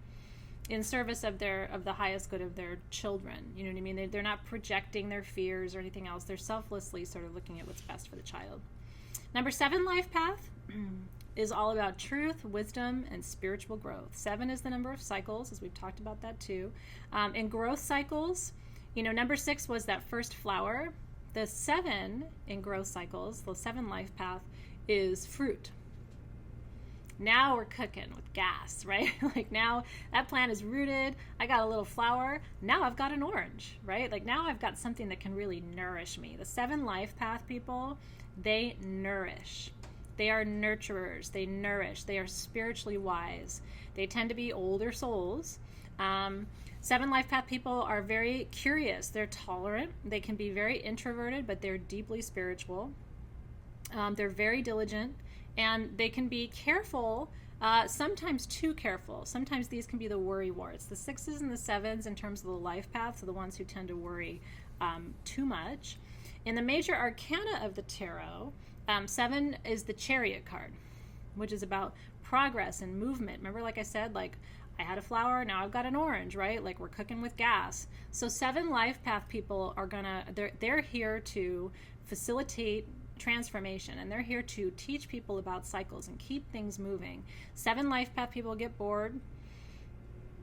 in service of the highest good of their children. You know what I mean? They're not projecting their fears or anything else. They're selflessly sort of looking at what's best for the child. Number 7 life path is all about truth, wisdom, and spiritual growth. 7 is the number of cycles, as we've talked about that too. In growth cycles, number 6 was that first flower. The 7 in growth cycles, the 7 life path, is fruit. Now we're cooking with gas, right? Like now that plant is rooted. I got a little flower. Now I've got an orange, right? Like now I've got something that can really nourish me. The 7 life path people, they nourish. They are nurturers. They nourish. They are spiritually wise. They tend to be older souls. 7 life path people are very curious. They're tolerant. They can be very introverted, but they're deeply spiritual. They're very diligent, and they can be careful, sometimes too careful. Sometimes these can be the worry warts. The 6s and the 7s in terms of the life paths are the ones who tend to worry too much. In the major arcana of the tarot, 7 is the Chariot card, which is about progress and movement. Remember, like I said, like I had a flower, now I've got an orange, right? Like we're cooking with gas. So 7 life path people are they're here to facilitate transformation, and they're here to teach people about cycles and keep things moving. 7 life path people get bored.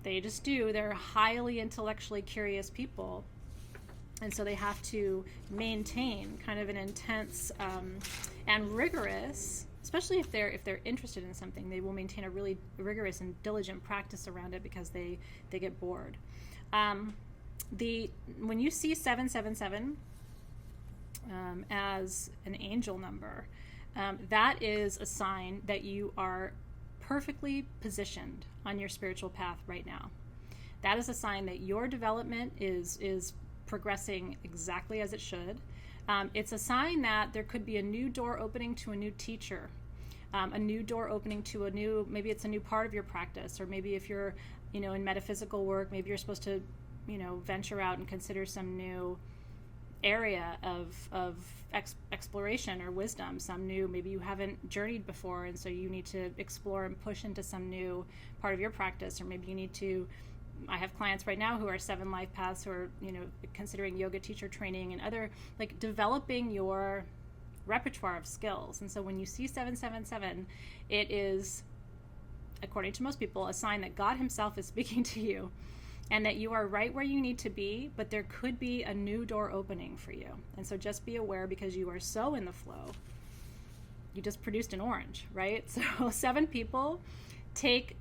They just do. They're highly intellectually curious people. And so they have to maintain kind of an intense and rigorous, especially if they're interested in something, they will maintain a really rigorous and diligent practice around it because they get bored. When you see 777 as an angel number, that is a sign that you are perfectly positioned on your spiritual path right now. That is a sign that your development is progressing exactly as it should. It's a sign that there could be a new door opening to a new teacher, a new door opening to maybe it's a new part of your practice, or maybe if you're, in metaphysical work, maybe you're supposed to, venture out and consider some new area of exploration or wisdom, maybe you haven't journeyed before, and so you need to explore and push into some new part of your practice, or maybe you need to. I have clients right now who are 7 life paths who are, considering yoga teacher training and other, like developing your repertoire of skills. And so when you see 777, it is, according to most people, a sign that God himself is speaking to you and that you are right where you need to be, but there could be a new door opening for you. And so just be aware, because you are so in the flow. You just produced an orange, right? So 7 people take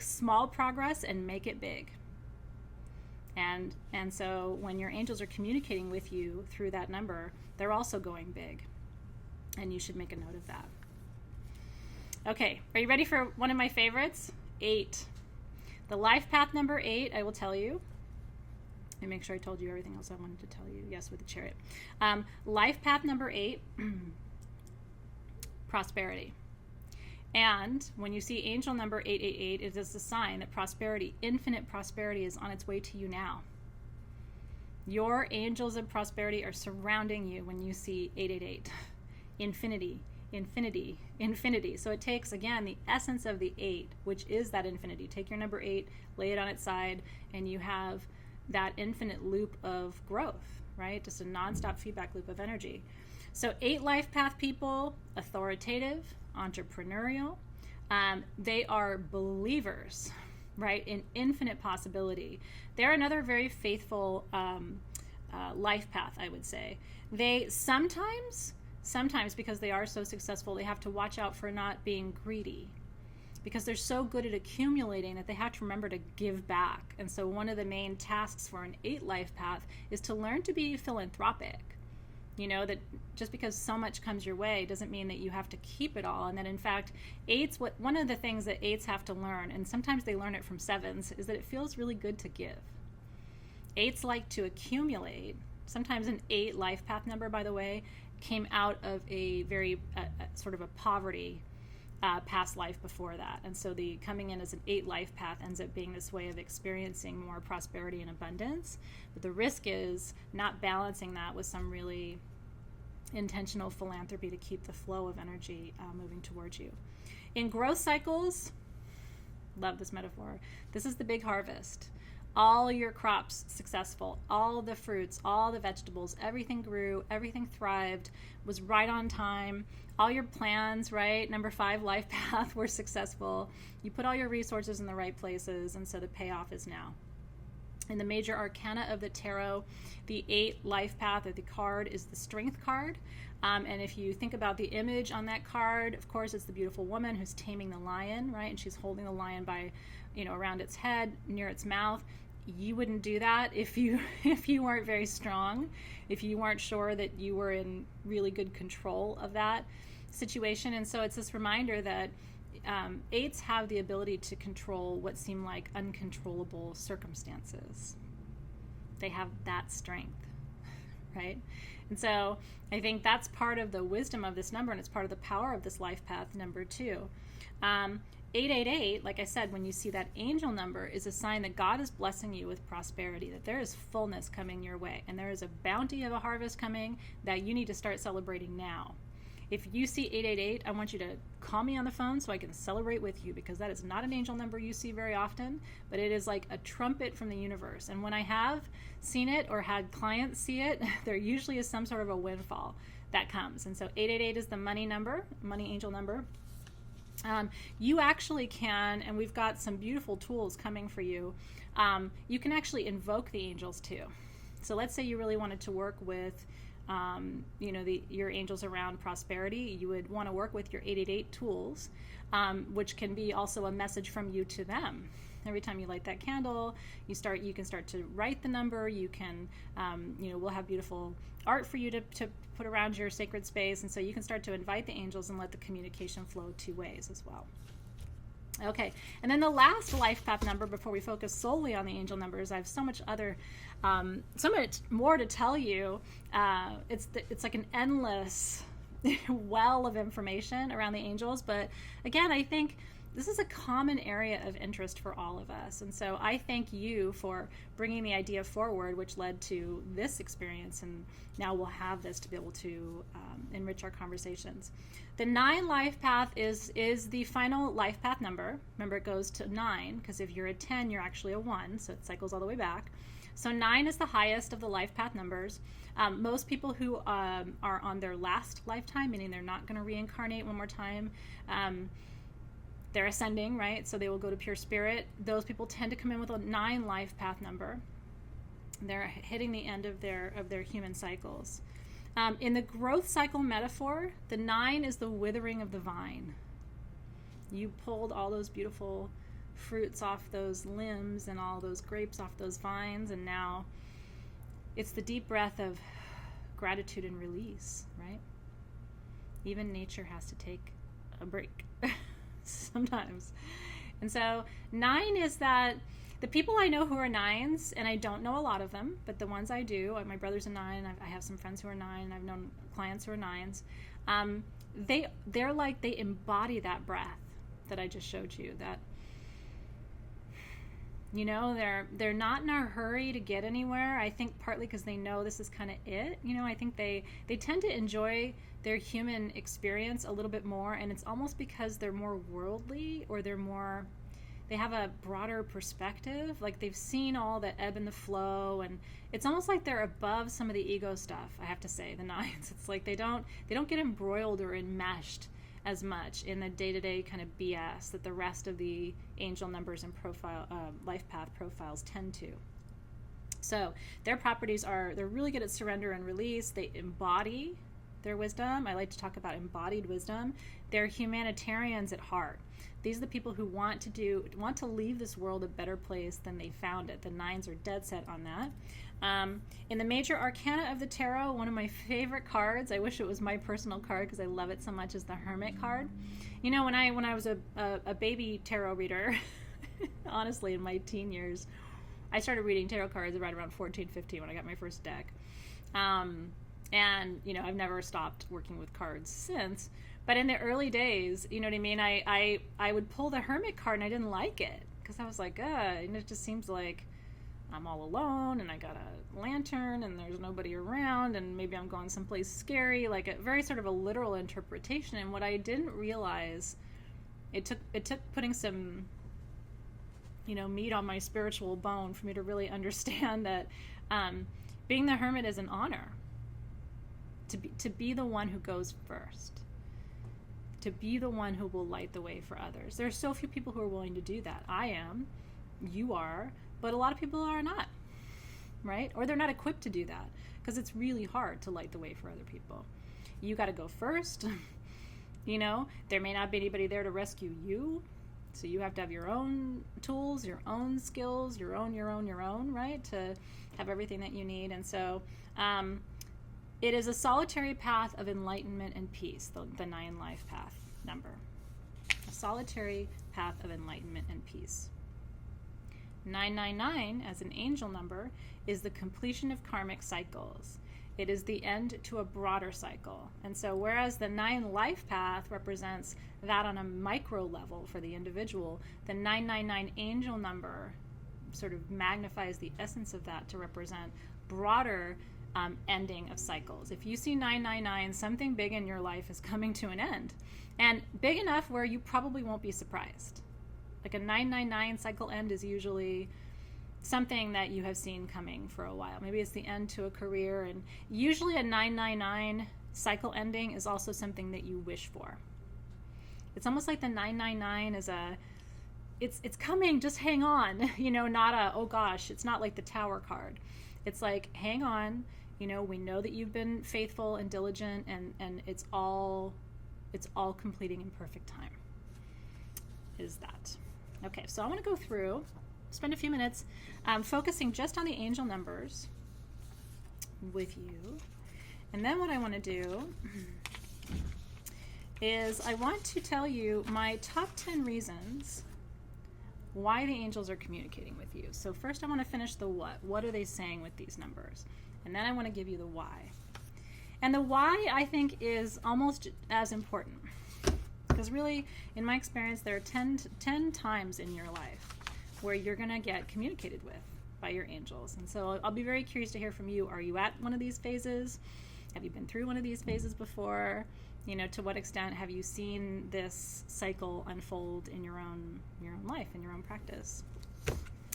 small progress and make it big. And so when your angels are communicating with you through that number, they're also going big. And you should make a note of that. Okay, are you ready for one of my favorites? 8. The life path number 8, I will tell you. And make sure I told you everything else I wanted to tell you. Yes, with the Chariot. Life path number 8, prosperity. And when you see angel number 888, it is a sign that prosperity, infinite prosperity, is on its way to you now. Your angels of prosperity are surrounding you when you see 888. Infinity, infinity, infinity. So it takes, again, the essence of the 8, which is that infinity. Take your number 8, lay it on its side, and you have that infinite loop of growth, right? Just a nonstop feedback loop of energy. So 8 life path people, authoritative, entrepreneurial, they are believers, right, in infinite possibility. They're another very faithful life path, I would say. They sometimes, because they are so successful, they have to watch out for not being greedy, because they're so good at accumulating that they have to remember to give back. And so one of the main tasks for an 8 life path is to learn to be philanthropic. That just because so much comes your way doesn't mean that you have to keep it all. And that, in fact, one of the things that 8s have to learn, and sometimes they learn it from 7s, is that it feels really good to give. 8s like to accumulate. Sometimes an 8 life path number, by the way, came out of a very sort of a poverty past life before that. And so the coming in as an 8 life path ends up being this way of experiencing more prosperity and abundance. But the risk is not balancing that with some really intentional philanthropy to keep the flow of energy moving towards you. In growth cycles, love this metaphor. This is the big harvest. All your crops successful, all the fruits, all the vegetables, everything grew, everything thrived, was right on time. All your plans, right? Number 5, life path, were successful. You put all your resources in the right places, and so the payoff is now. In the major arcana of the tarot, the 8 life path of the card is the strength card. And if you think about the image on that card, of course, it's the beautiful woman who's taming the lion, right? And she's holding the lion by, around its head, near its mouth. You wouldn't do that if you weren't very strong, if you weren't sure that you were in really good control of that situation. And so it's this reminder that 8s have the ability to control what seem like uncontrollable circumstances. They have that strength, right? And so I think that's part of the wisdom of this number, and it's part of the power of this life path number 2. 888, like I said, when you see that angel number, is a sign that God is blessing you with prosperity, that there is fullness coming your way, and there is a bounty of a harvest coming that you need to start celebrating now. If you see 888, I want you to call me on the phone so I can celebrate with you, because that is not an angel number you see very often, but it is like a trumpet from the universe. And when I have seen it or had clients see it, there usually is some sort of a windfall that comes. And so 888 is the money number, money angel number. You actually can, and we've got some beautiful tools coming for you. You can actually invoke the angels too. So let's say you really wanted to work with your angels around prosperity. You would want to work with your 888 tools, which can be also a message from you to them. Every time you light that candle, you can start to write the number. You can, we'll have beautiful art for you to put around your sacred space. And so you can start to invite the angels and let the communication flow 2 ways as well. Okay, and then the last life path number before we focus solely on the angel numbers, I have so much more to tell you. It's like an endless well of information around the angels, but again, I think this is a common area of interest for all of us. And so I thank you for bringing the idea forward, which led to this experience. And now we'll have this to be able to enrich our conversations. The 9 life path is the final life path number. Remember, it goes to 9, because if you're a 10, you're actually a 1. So it cycles all the way back. So 9 is the highest of the life path numbers. Most people who are on their last lifetime, meaning they're not going to reincarnate one more time, they're ascending, right? So they will go to pure spirit. Those people tend to come in with a 9 life path number. They're hitting the end of their human cycles. In the growth cycle metaphor, the 9 is the withering of the vine. You pulled all those beautiful fruits off those limbs and all those grapes off those vines, and now it's the deep breath of gratitude and release, right? Even nature has to take a break sometimes. And so 9 is that the people I know who are 9s, and I don't know a lot of them, but the ones I do, my brother's a 9, I have some friends who are 9, I've known clients who are 9s, they're like, they embody that breath that I just showed you, that they're not in a hurry to get anywhere. I think partly because they know this is kind of it. I think they tend to enjoy their human experience a little bit more, and it's almost because they're more worldly, or they have a broader perspective. Like, they've seen all the ebb and the flow, and it's almost like they're above some of the ego stuff, I have to say, the 9s. It's like they don't get embroiled or enmeshed as much in the day-to-day kind of BS that the rest of the angel numbers and life path profiles tend to. So their properties they're really good at surrender and release. They embody their wisdom. I like to talk about embodied wisdom. They're humanitarians at heart. These are the people who want to leave this world a better place than they found it. The 9s are dead set on that. In the major arcana of the tarot, one of my favorite cards, I wish it was my personal card because I love it so much, is the Hermit card. When I was a baby tarot reader, honestly, in my teen years, I started reading tarot cards right around 14, 15 when I got my first deck. And I've never stopped working with cards since. But in the early days, you know what I mean, I would pull the Hermit card and I didn't like it because I was like, and it just seems like I'm all alone and I got a lantern and there's nobody around and maybe I'm going someplace scary, like a very sort of a literal interpretation. And what I didn't realize, it took putting some meat on my spiritual bone for me to really understand that being the hermit is an honor. To be the one who goes first. To be the one who will light the way for others. There are so few people who are willing to do that. I am, you are, but a lot of people are not, right? Or they're not equipped to do that because it's really hard to light the way for other people. You got to go first. There may not be anybody there to rescue you. So you have to have your own tools, your own skills, your own, right? To have everything that you need. And so it is a solitary path of enlightenment and peace, the 9 life path number. A solitary path of enlightenment and peace. 999 as an angel number is the completion of karmic cycles. It is the end to a broader cycle. And so whereas the 9 life path represents that on a micro level for the individual, the 999 angel number sort of magnifies the essence of that to represent broader ending of cycles. If you see 999, something big in your life is coming to an end. And big enough where you probably won't be surprised. Like a 999 cycle end is usually something that you have seen coming for a while. Maybe it's the end to a career, and usually a 999 cycle ending is also something that you wish for. It's almost like the 999 is it's coming, just hang on, not a, oh gosh, it's not like the Tower card. It's like, hang on, we know that you've been faithful and diligent, and it's all completing in perfect time. Is that. Okay, so I want to go through, spend a few minutes focusing just on the angel numbers with you. And then what I want to do is I want to tell you my top 10 reasons why the angels are communicating with you. So first I want to finish the what. What are they saying with these numbers? And then I want to give you the why. And the why, I think, is almost as important. Because really, in my experience, there are 10 times in your life where you're going to get communicated with by your angels. And so I'll be very curious to hear from you. Are you at one of these phases? Have you been through one of these phases before? To what extent have you seen this cycle unfold in your own life, in your own practice?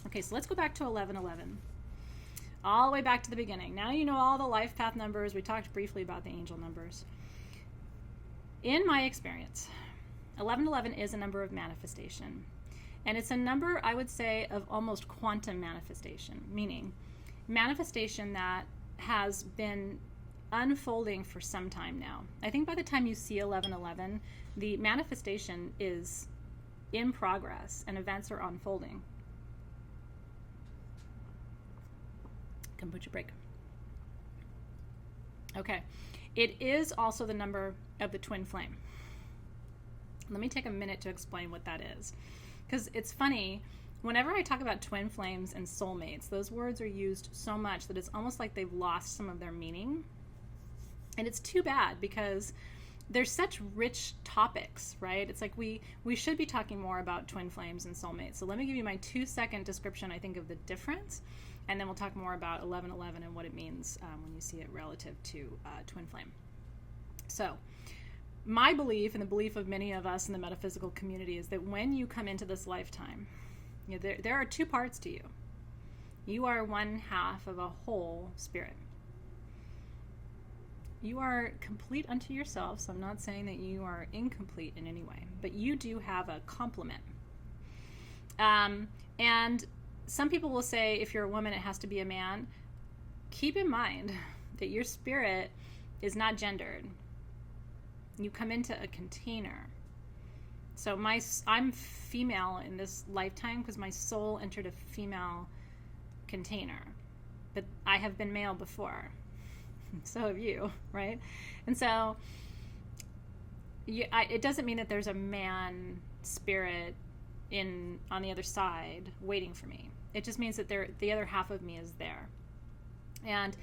Okay, so let's go back to 1111. All the way back to the beginning. Now you know all the life path numbers. We talked briefly about the angel numbers. In my experience, 1111 is a number of manifestation. And it's a number, I would say, of almost quantum manifestation, meaning manifestation that has been unfolding for some time now. I think by the time you see 1111, the manifestation is in progress and events are unfolding. Kombucha break. Okay. It is also the number of the twin flame. Let me take a minute to explain what that is. Because it's funny, whenever I talk about twin flames and soulmates, those words are used so much that it's almost like they've lost some of their meaning. And it's too bad because they're such rich topics, right? It's like we should be talking more about twin flames and soulmates. So let me give you my 2-second description, I think, of the difference. And then we'll talk more about 1111 and what it means when you see it relative to twin flame. So my belief and the belief of many of us in the metaphysical community is that when you come into this lifetime, there are 2 parts to you. You are one half of a whole spirit. You are complete unto yourself, so I'm not saying that you are incomplete in any way, but you do have a complement. And some people will say if you're a woman, it has to be a man. Keep in mind that your spirit is not gendered. You come into a container. So I'm female in this lifetime because my soul entered a female container, but I have been male before. So have you, right? And so it doesn't mean that there's a man spirit on the other side waiting for me. It just means that the other half of me is there. And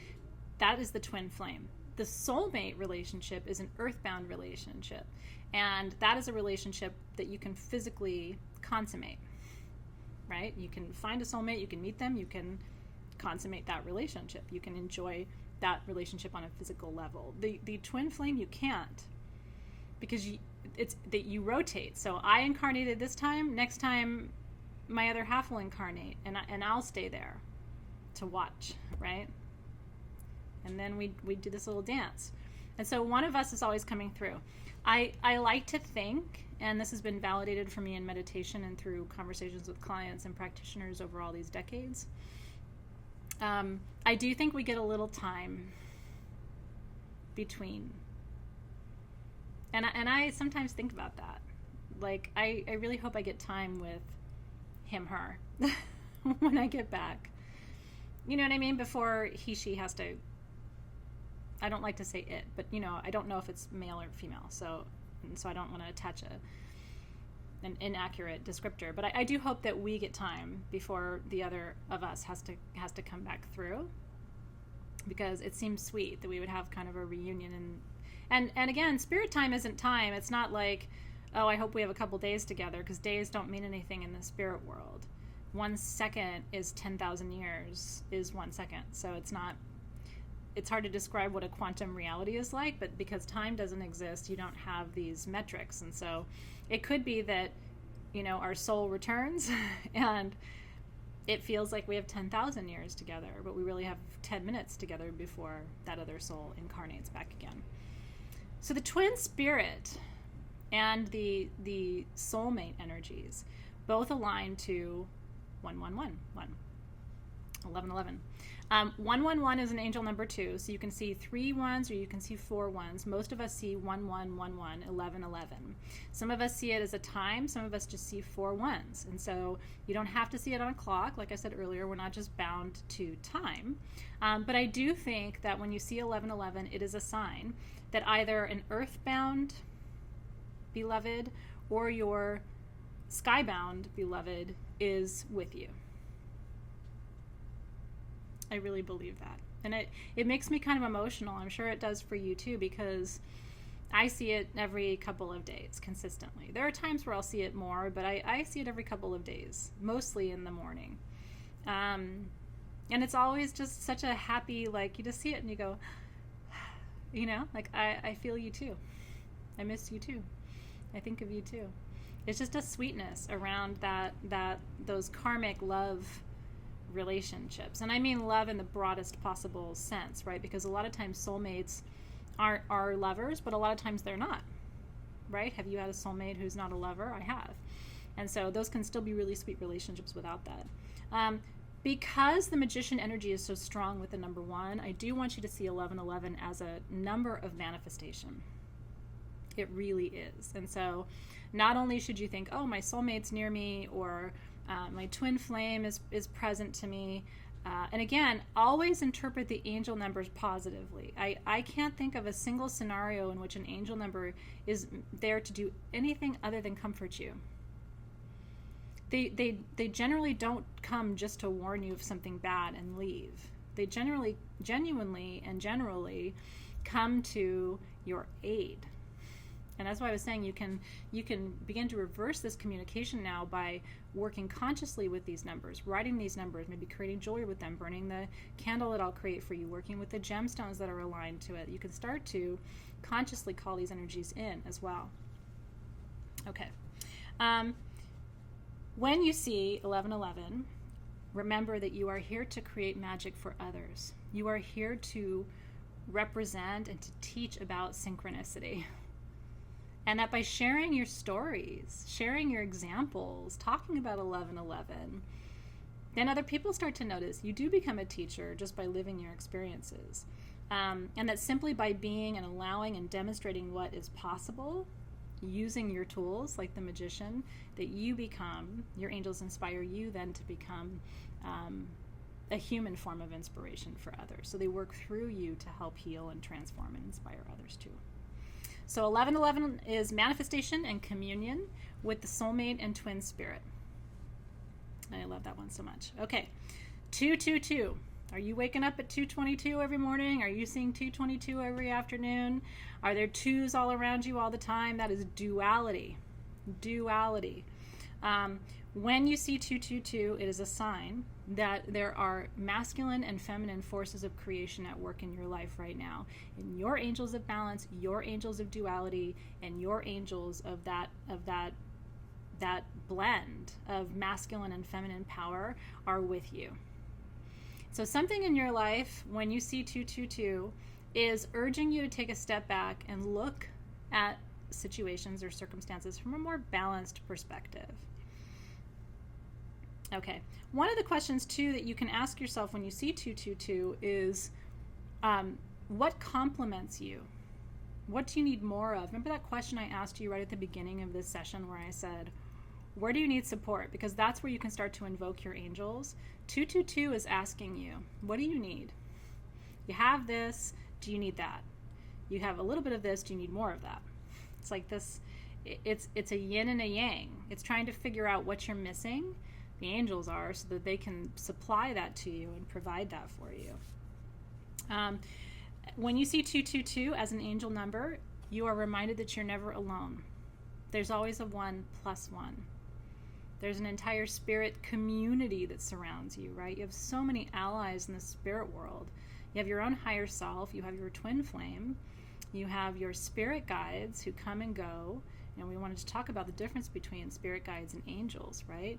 that is the twin flame. The soulmate relationship is an earthbound relationship. And that is a relationship that you can physically consummate, right? You can find a soulmate, you can meet them, you can consummate that relationship. You can enjoy that relationship on a physical level. The twin flame, you can't, because it's that you rotate. So I incarnated this time, next time my other half will incarnate, and I'll stay there to watch, right? And then we do this little dance. And so one of us is always coming through. I like to think, and this has been validated for me in meditation and through conversations with clients and practitioners over all these decades, I do think we get a little time between. And I sometimes think about that. Like, I really hope I get time with him, her, when I get back. You know what I mean? Before he, she has to, I don't like to say it, but, you know, I don't know if it's male or female. So I don't want to attach an inaccurate descriptor. But I do hope that we get time before the other of us has to come back through. Because it seems sweet that we would have kind of a reunion. And again, spirit time isn't time. It's not like, oh, I hope we have a couple days together, because days don't mean anything in the spirit world. 1 second is 10,000 years is 1 second. So it's hard to describe what a quantum reality is like, but because time doesn't exist, you don't have these metrics. And so it could be that, you know, our soul returns and it feels like we have 10,000 years together, but we really have 10 minutes together before that other soul incarnates back again. So the twin spirit and the soulmate energies both align to 111, 1111. 111 is an angel number 2, so you can see 3 ones or you can see 4 ones. Most of us see 1111, 1111. Some of us see it as a time, some of us just see 4 ones. And so you don't have to see it on a clock. Like I said earlier, we're not just bound to time. But I do think that when you see 1111, it is a sign that either an earthbound beloved or your skybound beloved is with you. I really believe that. And it makes me kind of emotional. I'm sure it does for you too, because I see it every couple of days consistently. There are times where I'll see it more, but I see it every couple of days, mostly in the morning. And it's always just such a happy, like, you just see it and you go, you know, like, I feel you too. I miss you too. I think of you too. It's just a sweetness around those karmic love relationships. And I mean love in the broadest possible sense, right? Because a lot of times soulmates are lovers, but a lot of times they're not, right? Have you had a soulmate who's not a lover? I have. And so those can still be really sweet relationships without that. Because the magician energy is so strong with the number 1, I do want you to see 1111 as a number of manifestation. It really is. And so not only should you think, oh, my soulmate's near me, or my twin flame is present to me. And again, always interpret the angel numbers positively. I can't think of a single scenario in which an angel number is there to do anything other than comfort you. They generally don't come just to warn you of something bad and leave. They genuinely and generally come to your aid. And that's why I was saying you can begin to reverse this communication now by working consciously with these numbers, writing these numbers, maybe creating jewelry with them, burning the candle that I'll create for you, working with the gemstones that are aligned to it. You can start to consciously call these energies in as well. Okay. When you see 1111, remember that you are here to create magic for others. You are here to represent and to teach about synchronicity. And that by sharing your stories, sharing your examples, talking about 1111, then other people start to notice you do become a teacher just by living your experiences. And that simply by being and allowing and demonstrating what is possible, using your tools like the magician, that you become, your angels inspire you then to become a human form of inspiration for others. So they work through you to help heal and transform and inspire others too. So 1111 is manifestation and communion with the soulmate and twin spirit. I love that one so much. Okay, 222. Are you waking up at 222 every morning? Are you seeing 222 every afternoon? Are there twos all around you all the time? That is duality. Duality. When you see 222, it is a sign that there are masculine and feminine forces of creation at work in your life right now. And your angels of balance, your angels of duality, and your angels of that that blend of masculine and feminine power are with you. So something in your life when you see 222 is urging you to take a step back and look at situations or circumstances from a more balanced perspective. Okay, one of the questions too that you can ask yourself when you see 222 is what complements you? What do you need more of? Remember that question I asked you right at the beginning of this session where I said, where do you need support? Because that's where you can start to invoke your angels. 222 is asking you, what do you need? You have this, do you need that? You have a little bit of this, do you need more of that? It's like this, it's a yin and a yang. It's trying to figure out what you're missing, the angels are, so that they can supply that to you and provide that for you. When you see 222 as an angel number, you are reminded that you're never alone. There's always a 1 plus 1. There's an entire spirit community that surrounds you, right? You have so many allies in the spirit world. You have your own higher self. You have your twin flame. You have your spirit guides who come and go. And we wanted to talk about the difference between spirit guides and angels, right?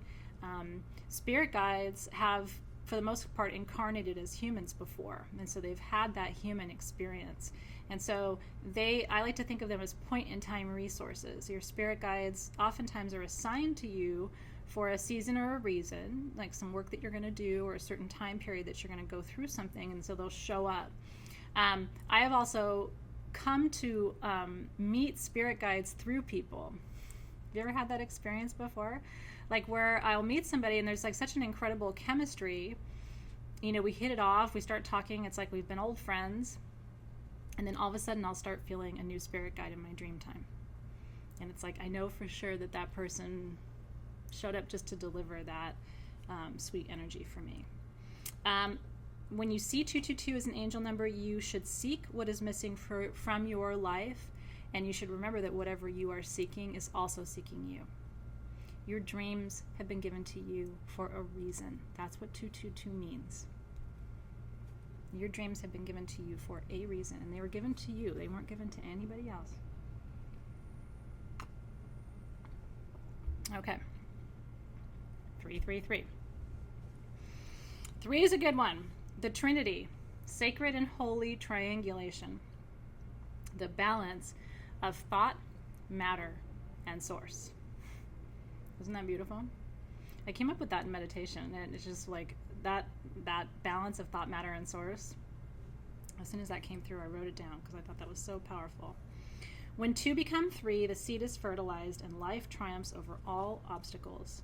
Spirit guides have, for the most part, incarnated as humans before. And so they've had that human experience. And so I like to think of them as point-in-time resources. Your spirit guides oftentimes are assigned to you for a season or a reason, like some work that you're going to do or a certain time period that you're going to go through something, and so they'll show up. I have also come to meet spirit guides through people. Have you ever had that experience before? Like where I'll meet somebody and there's like such an incredible chemistry. You know, we hit it off, we start talking, it's like we've been old friends, and then all of a sudden I'll start feeling a new spirit guide in my dream time. And it's like I know for sure that that person showed up just to deliver that sweet energy for me. When you see 222 as an angel number, you should seek what is missing from your life, and you should remember that whatever you are seeking is also seeking you. Your dreams have been given to you for a reason. That's what 222 means. Your dreams have been given to you for a reason, and they were given to you. They weren't given to anybody else. Okay. 333. 3 is a good one. The Trinity, sacred and holy triangulation. The balance of thought, matter, and source. Isn't that beautiful? I came up with that in meditation, and it's just like that balance of thought, matter, and source. As soon as that came through, I wrote it down because I thought that was so powerful. When 2 become 3, the seed is fertilized and life triumphs over all obstacles.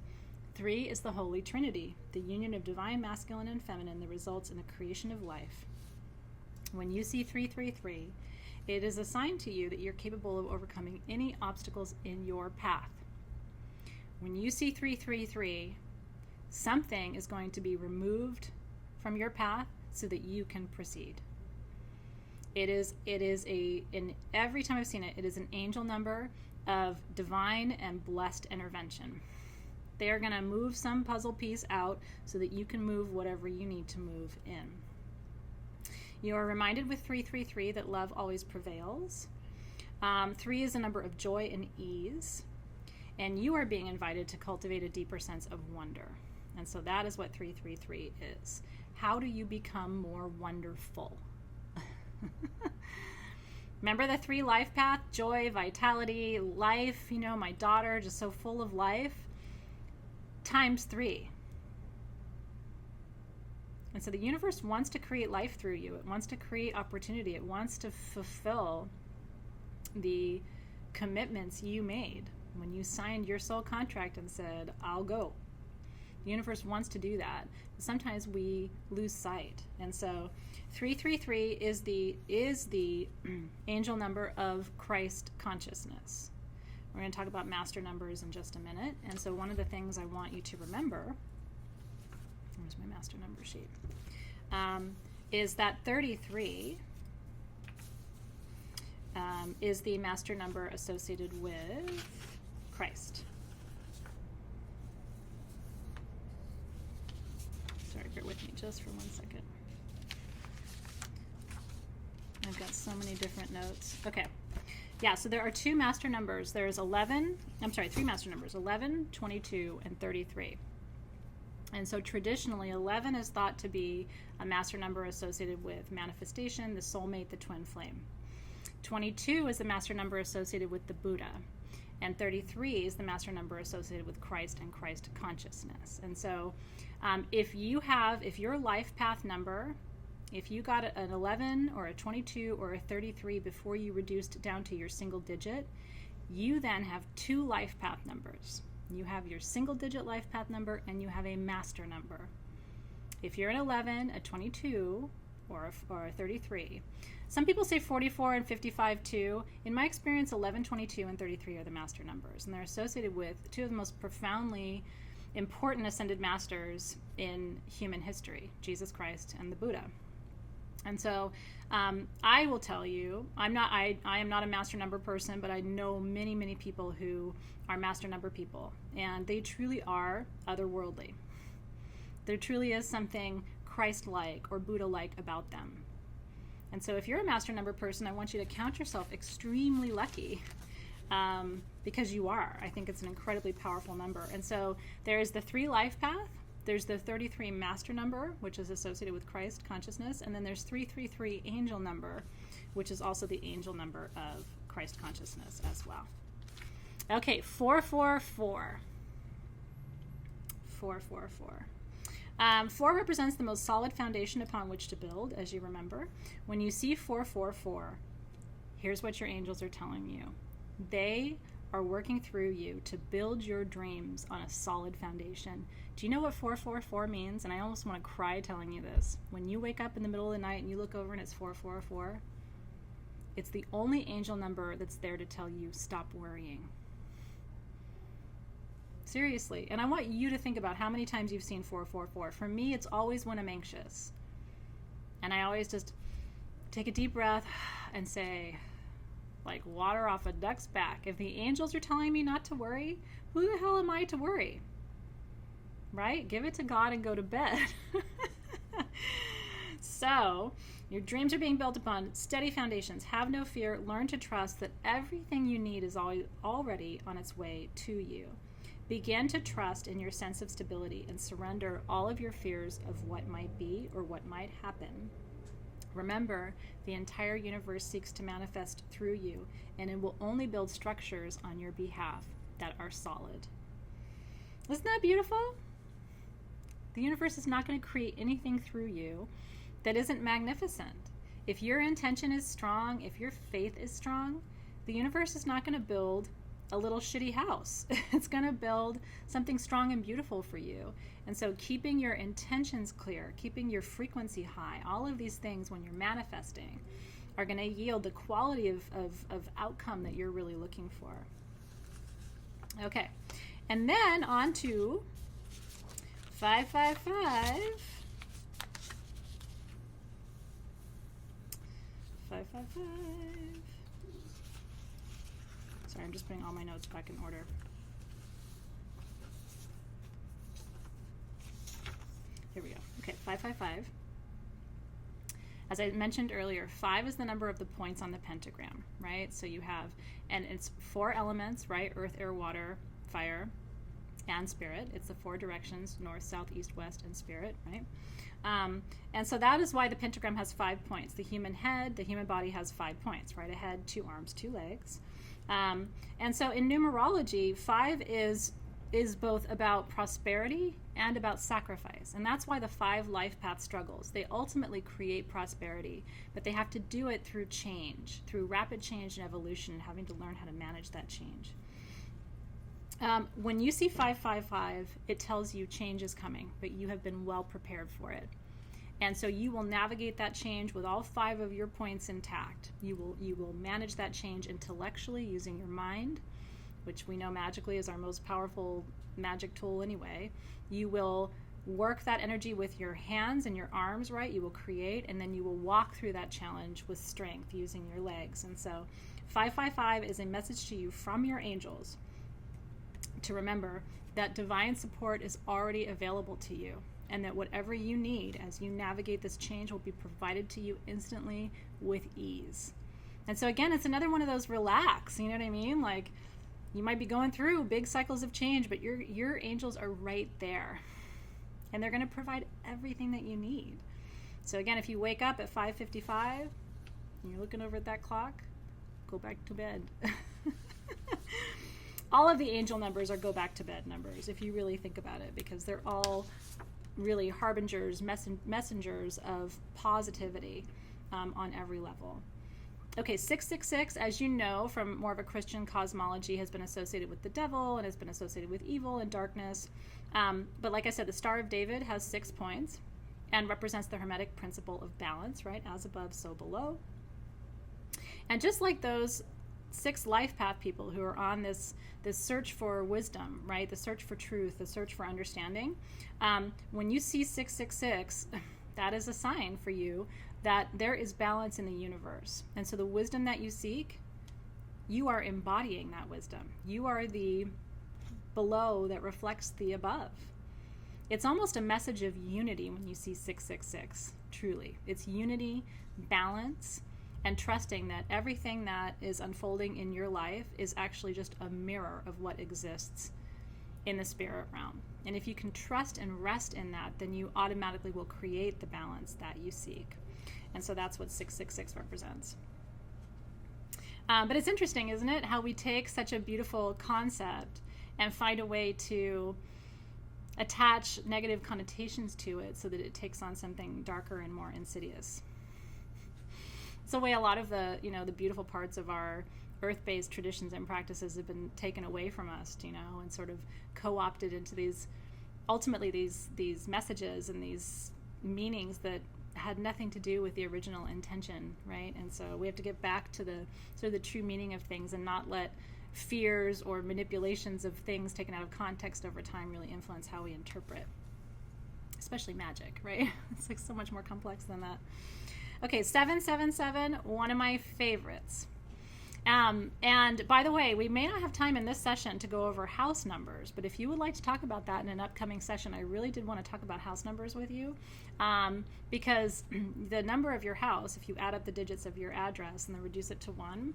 3 is the Holy Trinity, the union of divine masculine and feminine that results in the creation of life. When you see 333, it is a sign to you that you're capable of overcoming any obstacles in your path. When you see 333, something is going to be removed from your path so that you can proceed. Every time I've seen it, it is an angel number of divine and blessed intervention. They are going to move some puzzle piece out so that you can move whatever you need to move in. You are reminded with 333 that love always prevails. 3 is a number of joy and ease. And you are being invited to cultivate a deeper sense of wonder. And so that is what 333 is. How do you become more wonderful? Remember the 3 life path? Joy, vitality, life, my daughter, just so full of life. Times 3. And so the universe wants to create life through you. It wants to create opportunity. It wants to fulfill the commitments you made when you signed your soul contract and said, I'll go. The universe wants to do that. Sometimes we lose sight. And so 333 is the angel number of Christ consciousness. We're going to talk about master numbers in just a minute. And so one of the things I want you to remember, here's my master number sheet, is that 33 is the master number associated with Christ. Sorry, bear with me just for 1 second. I've got so many different notes. Okay. Yeah, so there are two master numbers. There's three master numbers, 11, 22, and 33. And so traditionally, 11 is thought to be a master number associated with manifestation, the soulmate, the twin flame. 22 is the master number associated with the Buddha. And 33 is the master number associated with Christ and Christ consciousness. And so if your life path number, if you got an 11 or a 22 or a 33 before you reduced down to your single digit, you then have two life path numbers. You have your single digit life path number and you have a master number. If you're an 11, a 22, or a 33. Some people say 44 and 55 too. In my experience, 11, 22, and 33 are the master numbers, and they're associated with two of the most profoundly important ascended masters in human history, Jesus Christ and the Buddha. And so I will tell you, I am not a master number person, but I know many, many people who are master number people, and they truly are otherworldly. There truly is something Christ-like or Buddha-like about them. And so if you're a master number person, I want you to count yourself extremely lucky, because you are. I think it's an incredibly powerful number. And so there is the 3 life path. There's the 33 master number, which is associated with Christ consciousness. And then there's 333 angel number, which is also the angel number of Christ consciousness as well. Okay, 444. 444. 4 represents the most solid foundation upon which to build, as you remember. When you see 444, here's what your angels are telling you. They are working through you to build your dreams on a solid foundation. Do you know what 444 means? And I almost want to cry telling you this. When you wake up in the middle of the night and you look over and it's 444, it's the only angel number that's there to tell you stop worrying. Seriously. And I want you to think about how many times you've seen 444. For me, it's always when I'm anxious. And I always just take a deep breath and say, like water off a duck's back. If the angels are telling me not to worry, who the hell am I to worry? Right? Give it to God and go to bed. So, your dreams are being built upon steady foundations. Have no fear. Learn to trust that everything you need is already on its way to you. Begin to trust in your sense of stability and surrender all of your fears of what might be or what might happen. Remember, the entire universe seeks to manifest through you, and it will only build structures on your behalf that are solid. Isn't that beautiful? The universe is not going to create anything through you that isn't magnificent. If your intention is strong, if your faith is strong, the universe is not going to build a little shitty house. It's going to build something strong and beautiful for you. And so keeping your intentions clear, keeping your frequency high, all of these things when you're manifesting are going to yield the quality of outcome that you're really looking for. Okay. And then on to 555. 555. Sorry, I'm just putting all my notes back in order. Here we go. Okay, 555. As I mentioned earlier, 5 is the number of the points on the pentagram, right? So you have, and it's 4 elements, right? Earth, air, water, fire, and spirit. It's the 4 directions, north, south, east, west, and spirit, right? And so that is why the pentagram has 5 points. The human head, the human body has 5 points, right? A head, 2 arms, 2 legs. And so in numerology, 5 is both about prosperity and about sacrifice. And that's why the 5 life path struggles. They ultimately create prosperity, but they have to do it through change, through rapid change and evolution, and having to learn how to manage that change. When you see 555, it tells you change is coming, but you have been well prepared for it. And so you will navigate that change with all 5 of your points intact. You will manage that change intellectually using your mind, which we know magically is our most powerful magic tool anyway. You will work that energy with your hands and your arms, right? You will create, and then you will walk through that challenge with strength using your legs. And so 555 is a message to you from your angels to remember that divine support is already available to you, and that whatever you need as you navigate this change will be provided to you instantly with ease. And so again, it's another one of those relax, you know what I mean? Like, you might be going through big cycles of change, but your angels are right there. And they're going to provide everything that you need. So again, if you wake up at 5:55 and you're looking over at that clock, go back to bed. All of the angel numbers are go back to bed numbers, if you really think about it, because they're all really harbingers, messengers of positivity on every level. Okay, 666, as you know from more of a Christian cosmology, has been associated with the devil and has been associated with evil and darkness. But like I said, the Star of David has 6 points and represents the Hermetic principle of balance, right? As above, so below. And just like those 6 life path people who are on this search for wisdom, right? The search for truth, the search for understanding. When you see 666, that is a sign for you that there is balance in the universe. And so the wisdom that you seek, you are embodying that wisdom. You are the below that reflects the above. It's almost a message of unity when you see 666, truly. It's unity, balance, and trusting that everything that is unfolding in your life is actually just a mirror of what exists in the spirit realm. And if you can trust and rest in that, then you automatically will create the balance that you seek. And so that's what 666 represents. But it's interesting, isn't it, how we take such a beautiful concept and find a way to attach negative connotations to it so that it takes on something darker and more insidious. It's the way a lot of the beautiful parts of our earth-based traditions and practices have been taken away from us, and sort of co-opted into these messages and these meanings that had nothing to do with the original intention, right? And so we have to get back to the sort of the true meaning of things and not let fears or manipulations of things taken out of context over time really influence how we interpret, especially magic, right? It's like so much more complex than that. Okay, 777, one of my favorites. And by the way, we may not have time in this session to go over house numbers, but if you would like to talk about that in an upcoming session, I really did want to talk about house numbers with you, because the number of your house, if you add up the digits of your address and then reduce it to 1,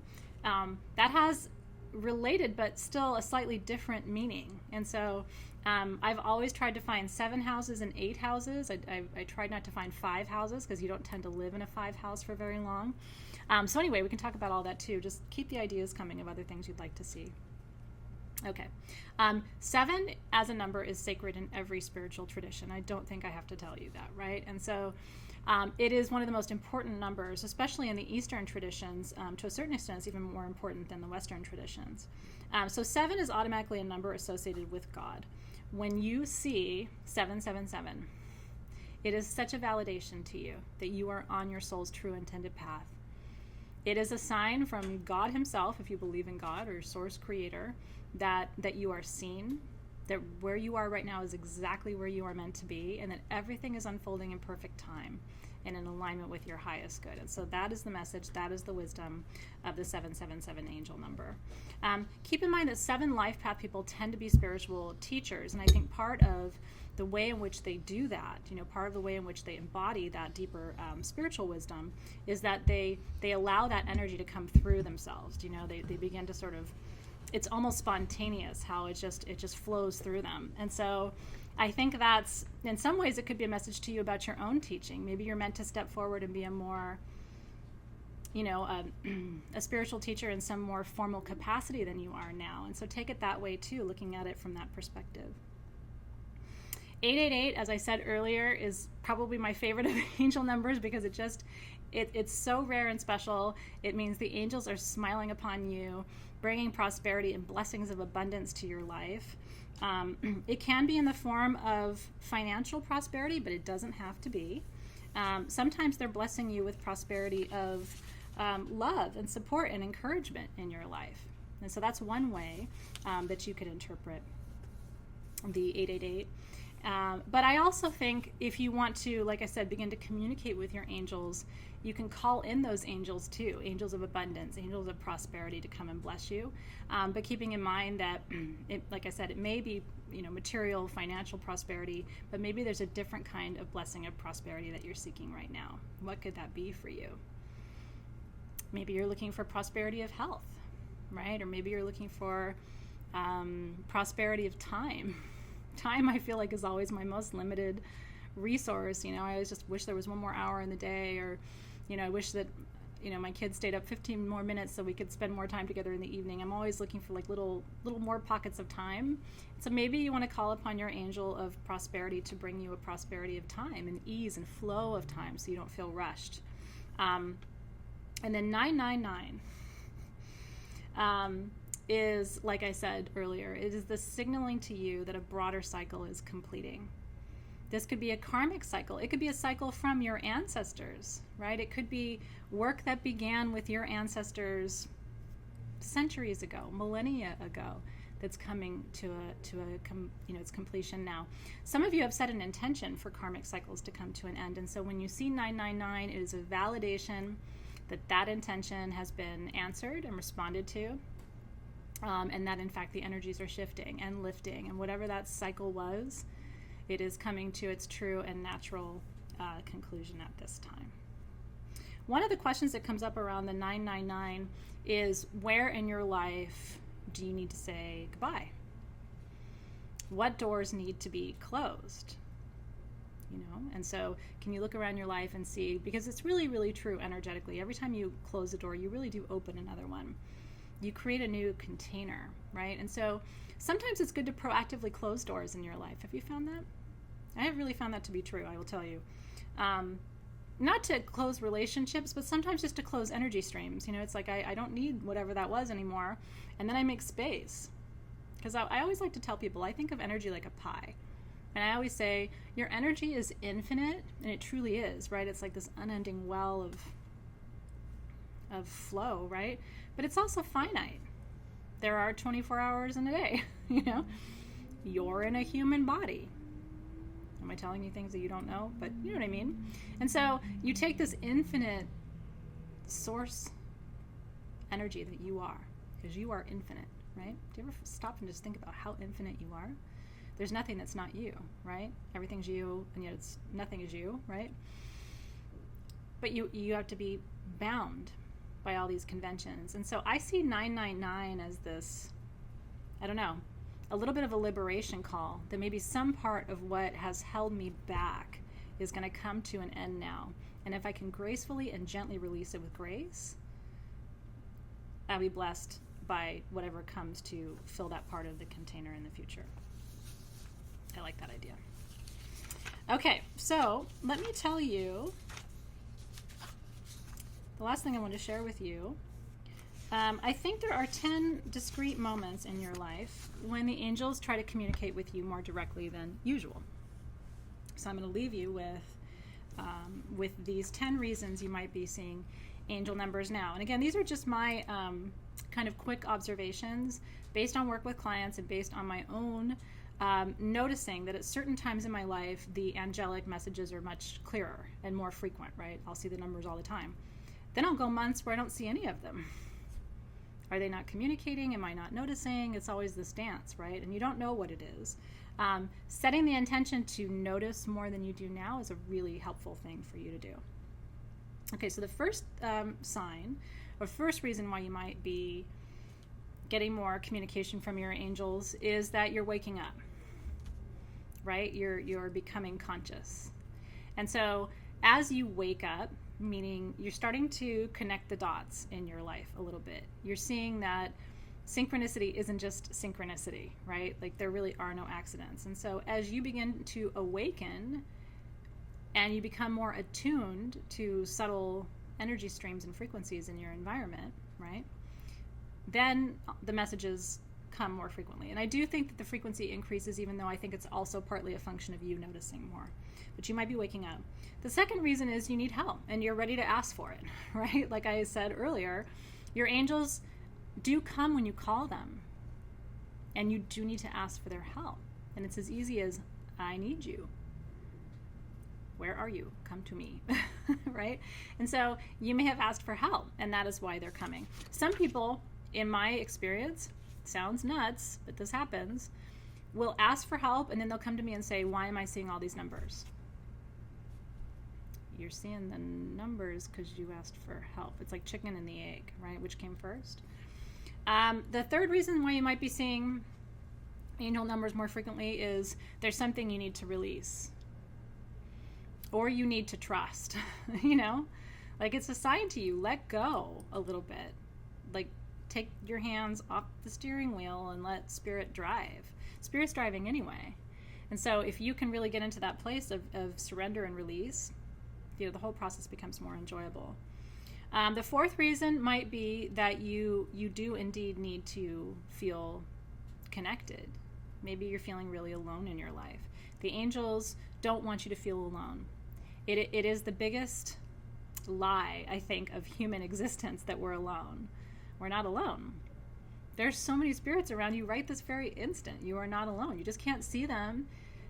that has related but still a slightly different meaning. And so I've always tried to find 7 houses and 8 houses. I tried not to find 5 houses because you don't tend to live in a 5 house for very long. So anyway, we can talk about all that too. Just keep the ideas coming of other things you'd like to see. Okay. 7 as a number is sacred in every spiritual tradition. I don't think I have to tell you that, right? And so it is one of the most important numbers, especially in the Eastern traditions. To a certain extent, it's even more important than the Western traditions. So 7 is automatically a number associated with God. When you see 777, it is such a validation to you that you are on your soul's true intended path. It is a sign from God himself, if you believe in God or source creator, that you are seen, that where you are right now is exactly where you are meant to be, and that everything is unfolding in perfect time and in alignment with your highest good. And so that is the message, that is the wisdom of the 777 angel number. Keep in mind that 7 life path people tend to be spiritual teachers, and I think part of the way in which they do that, part of the way in which they embody that deeper spiritual wisdom is that they allow that energy to come through themselves. They begin to sort of, it's almost spontaneous how it just flows through them. And so I think that's, in some ways, it could be a message to you about your own teaching. Maybe you're meant to step forward and be a more, a spiritual teacher in some more formal capacity than you are now. And so take it that way too, looking at it from that perspective. 888, as I said earlier, is probably my favorite of angel numbers because it's so rare and special. It means the angels are smiling upon you, bringing prosperity and blessings of abundance to your life. It can be in the form of financial prosperity, but it doesn't have to be. Sometimes they're blessing you with prosperity of love and support and encouragement in your life. And so that's one way that you could interpret the 888. But I also think if you want to, like I said, begin to communicate with your angels, you can call in those angels too, angels of abundance, angels of prosperity to come and bless you. But keeping in mind that, like I said, it may be material, financial prosperity, but maybe there's a different kind of blessing of prosperity that you're seeking right now. What could that be for you? Maybe you're looking for prosperity of health, right? Or maybe you're looking for prosperity of time. Time, I feel like, is always my most limited resource. I always just wish there was one more hour in the day, or, I wish that, my kids stayed up 15 more minutes so we could spend more time together in the evening. I'm always looking for like little more pockets of time. So maybe you want to call upon your angel of prosperity to bring you a prosperity of time and ease and flow of time so you don't feel rushed. And then 999 is, like I said earlier, it is the signaling to you that a broader cycle is completing. This could be a karmic cycle. It could be a cycle from your ancestors, right? It could be work that began with your ancestors centuries ago, millennia ago, that's coming to its completion now. Some of you have set an intention for karmic cycles to come to an end, and so when you see 999, it is a validation that intention has been answered and responded to, and that in fact the energies are shifting and lifting, and whatever that cycle was, it is coming to its true and natural conclusion at this time. One of the questions that comes up around the 999 is, where in your life do you need to say goodbye? What doors need to be closed? And so can you look around your life and see, because it's really, really true energetically. Every time you close a door, you really do open another one. You create a new container, right? And so sometimes it's good to proactively close doors in your life. Have you found that? I have really found that to be true, I will tell you. Not to close relationships, but sometimes just to close energy streams. It's like I don't need whatever that was anymore. And then I make space. Because I always like to tell people, I think of energy like a pie. And I always say, your energy is infinite, and it truly is, right? It's like this unending well of flow, right? But it's also finite. There are 24 hours in a day, You're in a human body. Am I telling you things that you don't know? But you know what I mean? And so you take this infinite source energy that you are, because you are infinite, right? Do you ever stop and just think about how infinite you are? There's nothing that's not you, right? Everything's you, and yet nothing is you, right? But you have to be bound by all these conventions. And so I see 999 as this, I don't know, a little bit of a liberation call, that maybe some part of what has held me back is going to come to an end now. And if I can gracefully and gently release it with grace, I'll be blessed by whatever comes to fill that part of the container in the future. I like that idea. Okay, so let me tell you the last thing I want to share with you. I think there are 10 discrete moments in your life when the angels try to communicate with you more directly than usual. So I'm going to leave you with these 10 reasons you might be seeing angel numbers now. And again, these are just my kind of quick observations based on work with clients and based on my own noticing that at certain times in my life, the angelic messages are much clearer and more frequent, right? I'll see the numbers all the time. Then I'll go months where I don't see any of them. Are they not communicating? Am I not noticing? It's always this dance, right? And you don't know what it is. Setting the intention to notice more than you do now is a really helpful thing for you to do. Okay, so the first sign, or first reason why you might be getting more communication from your angels is that you're waking up, right? You're becoming conscious. And so as you wake up, meaning you're starting to connect the dots in your life a little bit. You're seeing that synchronicity isn't just synchronicity, right? Like there really are no accidents. And so as you begin to awaken and you become more attuned to subtle energy streams and frequencies in your environment, right? Then the messages come more frequently. And I do think that the frequency increases, even though I think it's also partly a function of you noticing more. But you might be waking up. The second reason is you need help and you're ready to ask for it, right? Like I said earlier, your angels do come when you call them, and you do need to ask for their help. And it's as easy as, I need you. Where are you? Come to me, right? And so you may have asked for help, and that is why they're coming. Some people, in my experience, sounds nuts, but this happens, will ask for help, and then they'll come to me and say, why am I seeing all these numbers? you're seeing the numbers because you asked for help. It's like chicken and the egg, right? Which came first? The third reason why you might be seeing angel numbers more frequently is there's something you need to release or you need to trust. Like it's a sign to you, let go a little bit. Like take your hands off the steering wheel and let spirit drive. Spirit's driving anyway. And so if you can really get into that place of surrender and release, the whole process becomes more enjoyable. The fourth reason might be that you do indeed need to feel connected. Maybe you're feeling really alone in your life. The angels don't want you to feel alone. It is the biggest lie, I think, of human existence that we're alone. We're not alone. There's so many spirits around you right this very instant. You are not alone. You just can't see them.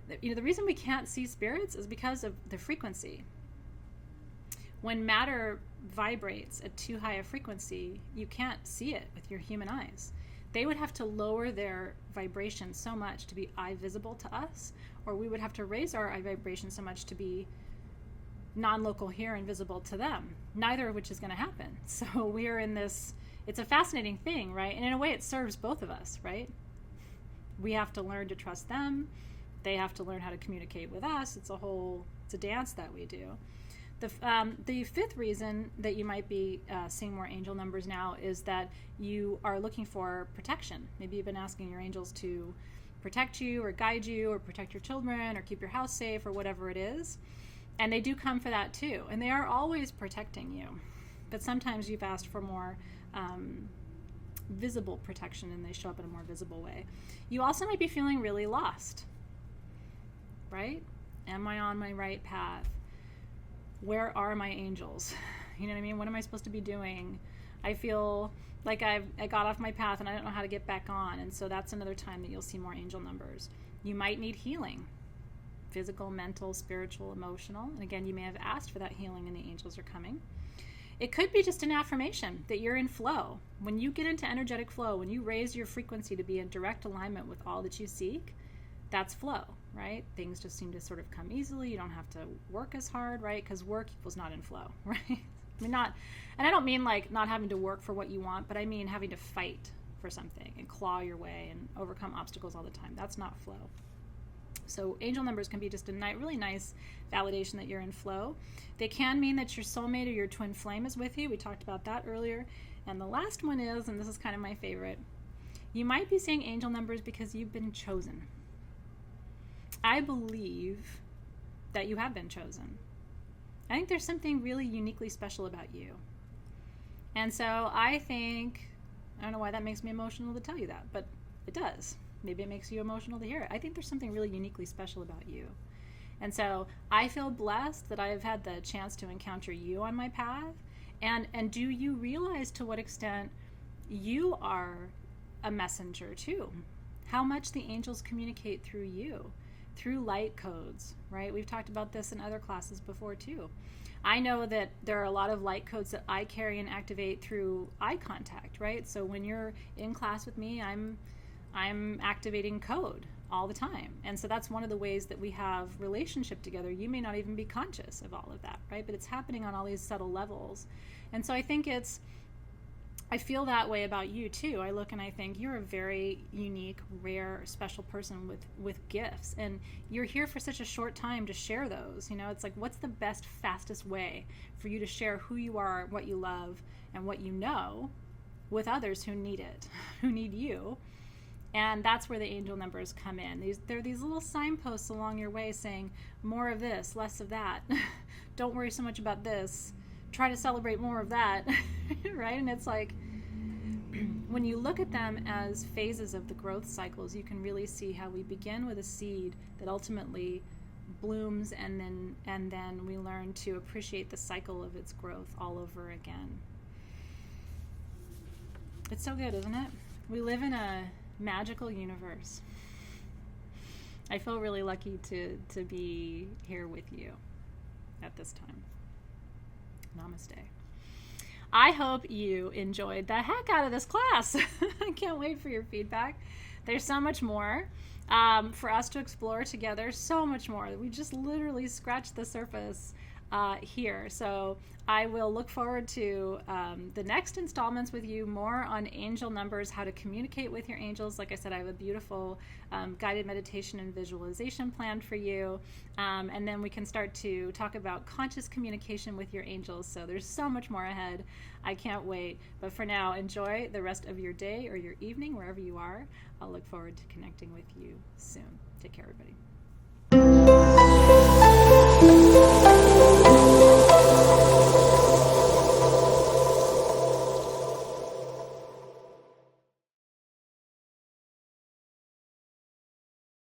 The reason we can't see spirits is because of the frequency. When matter vibrates at too high a frequency, you can't see it with your human eyes. They would have to lower their vibration so much to be eye visible to us, or we would have to raise our eye vibration so much to be non-local here and visible to them, neither of which is going to happen. So we are in this, it's a fascinating thing, right? And in a way it serves both of us, right? We have to learn to trust them. They have to learn how to communicate with us. It's a dance that we do. The fifth reason that you might be seeing more angel numbers now is that you are looking for protection. Maybe you've been asking your angels to protect you or guide you or protect your children or keep your house safe or whatever it is. And they do come for that too. And they are always protecting you. But sometimes you've asked for more visible protection and they show up in a more visible way. You also might be feeling really lost, right? Am I on my right path? Where are my angels? You know what I mean? What am I supposed to be doing? I feel like I got off my path and I don't know how to get back on. And so that's another time that you'll see more angel numbers. You might need healing. Physical, mental, spiritual, emotional. And again, you may have asked for that healing and the angels are coming. It could be just an affirmation that you're in flow. When you get into energetic flow, when you raise your frequency to be in direct alignment with all that you seek, that's flow, right? Things just seem to sort of come easily. You don't have to work as hard, right? Because work equals not in flow, right? I mean, and I don't mean like not having to work for what you want, but I mean having to fight for something and claw your way and overcome obstacles all the time. That's not flow. So angel numbers can be just a really nice validation that you're in flow. They can mean that your soulmate or your twin flame is with you. We talked about that earlier. And the last one is, and this is kind of my favorite, you might be seeing angel numbers because you've been chosen. I believe that you have been chosen. I think there's something really uniquely special about you. And so I don't know why that makes me emotional to tell you that, but it does. Maybe it makes you emotional to hear it. I think there's something really uniquely special about you. And so I feel blessed that I've had the chance to encounter you on my path. And do you realize to what extent you are a messenger too? How much the angels communicate through you, through light codes, right? We've talked about this in other classes before too. I know that there are a lot of light codes that I carry and activate through eye contact, right? So when you're in class with me, I'm activating code all the time. And so that's one of the ways that we have relationship together. You may not even be conscious of all of that, right? But it's happening on all these subtle levels. And so I think I feel that way about you too. I look and I think you're a very unique, rare, special person with gifts. And you're here for such a short time to share those. It's like, what's the best, fastest way for you to share who you are, what you love, and what you know with others who need it, who need you. And that's where the angel numbers come in. They're these little signposts along your way saying, more of this, less of that. Don't worry so much about this. Try to celebrate more of that, right? And it's like, when you look at them as phases of the growth cycles, you can really see how we begin with a seed that ultimately blooms, and then we learn to appreciate the cycle of its growth all over again. It's so good, isn't it? We live in a magical universe. I feel really lucky to be here with you at this time. Namaste. I hope you enjoyed the heck out of this class. I can't wait for your feedback. There's so much more. for us to explore together so much more. We just literally scratched the surface here. So I will look forward to the next installments with you, more on angel numbers, how to communicate with your angels. Like I said, I have a beautiful guided meditation and visualization planned for you. And then we can start to talk about conscious communication with your angels. So there's so much more ahead. I can't wait. But for now, enjoy the rest of your day or your evening, wherever you are. I'll look forward to connecting with you soon. Take care, everybody.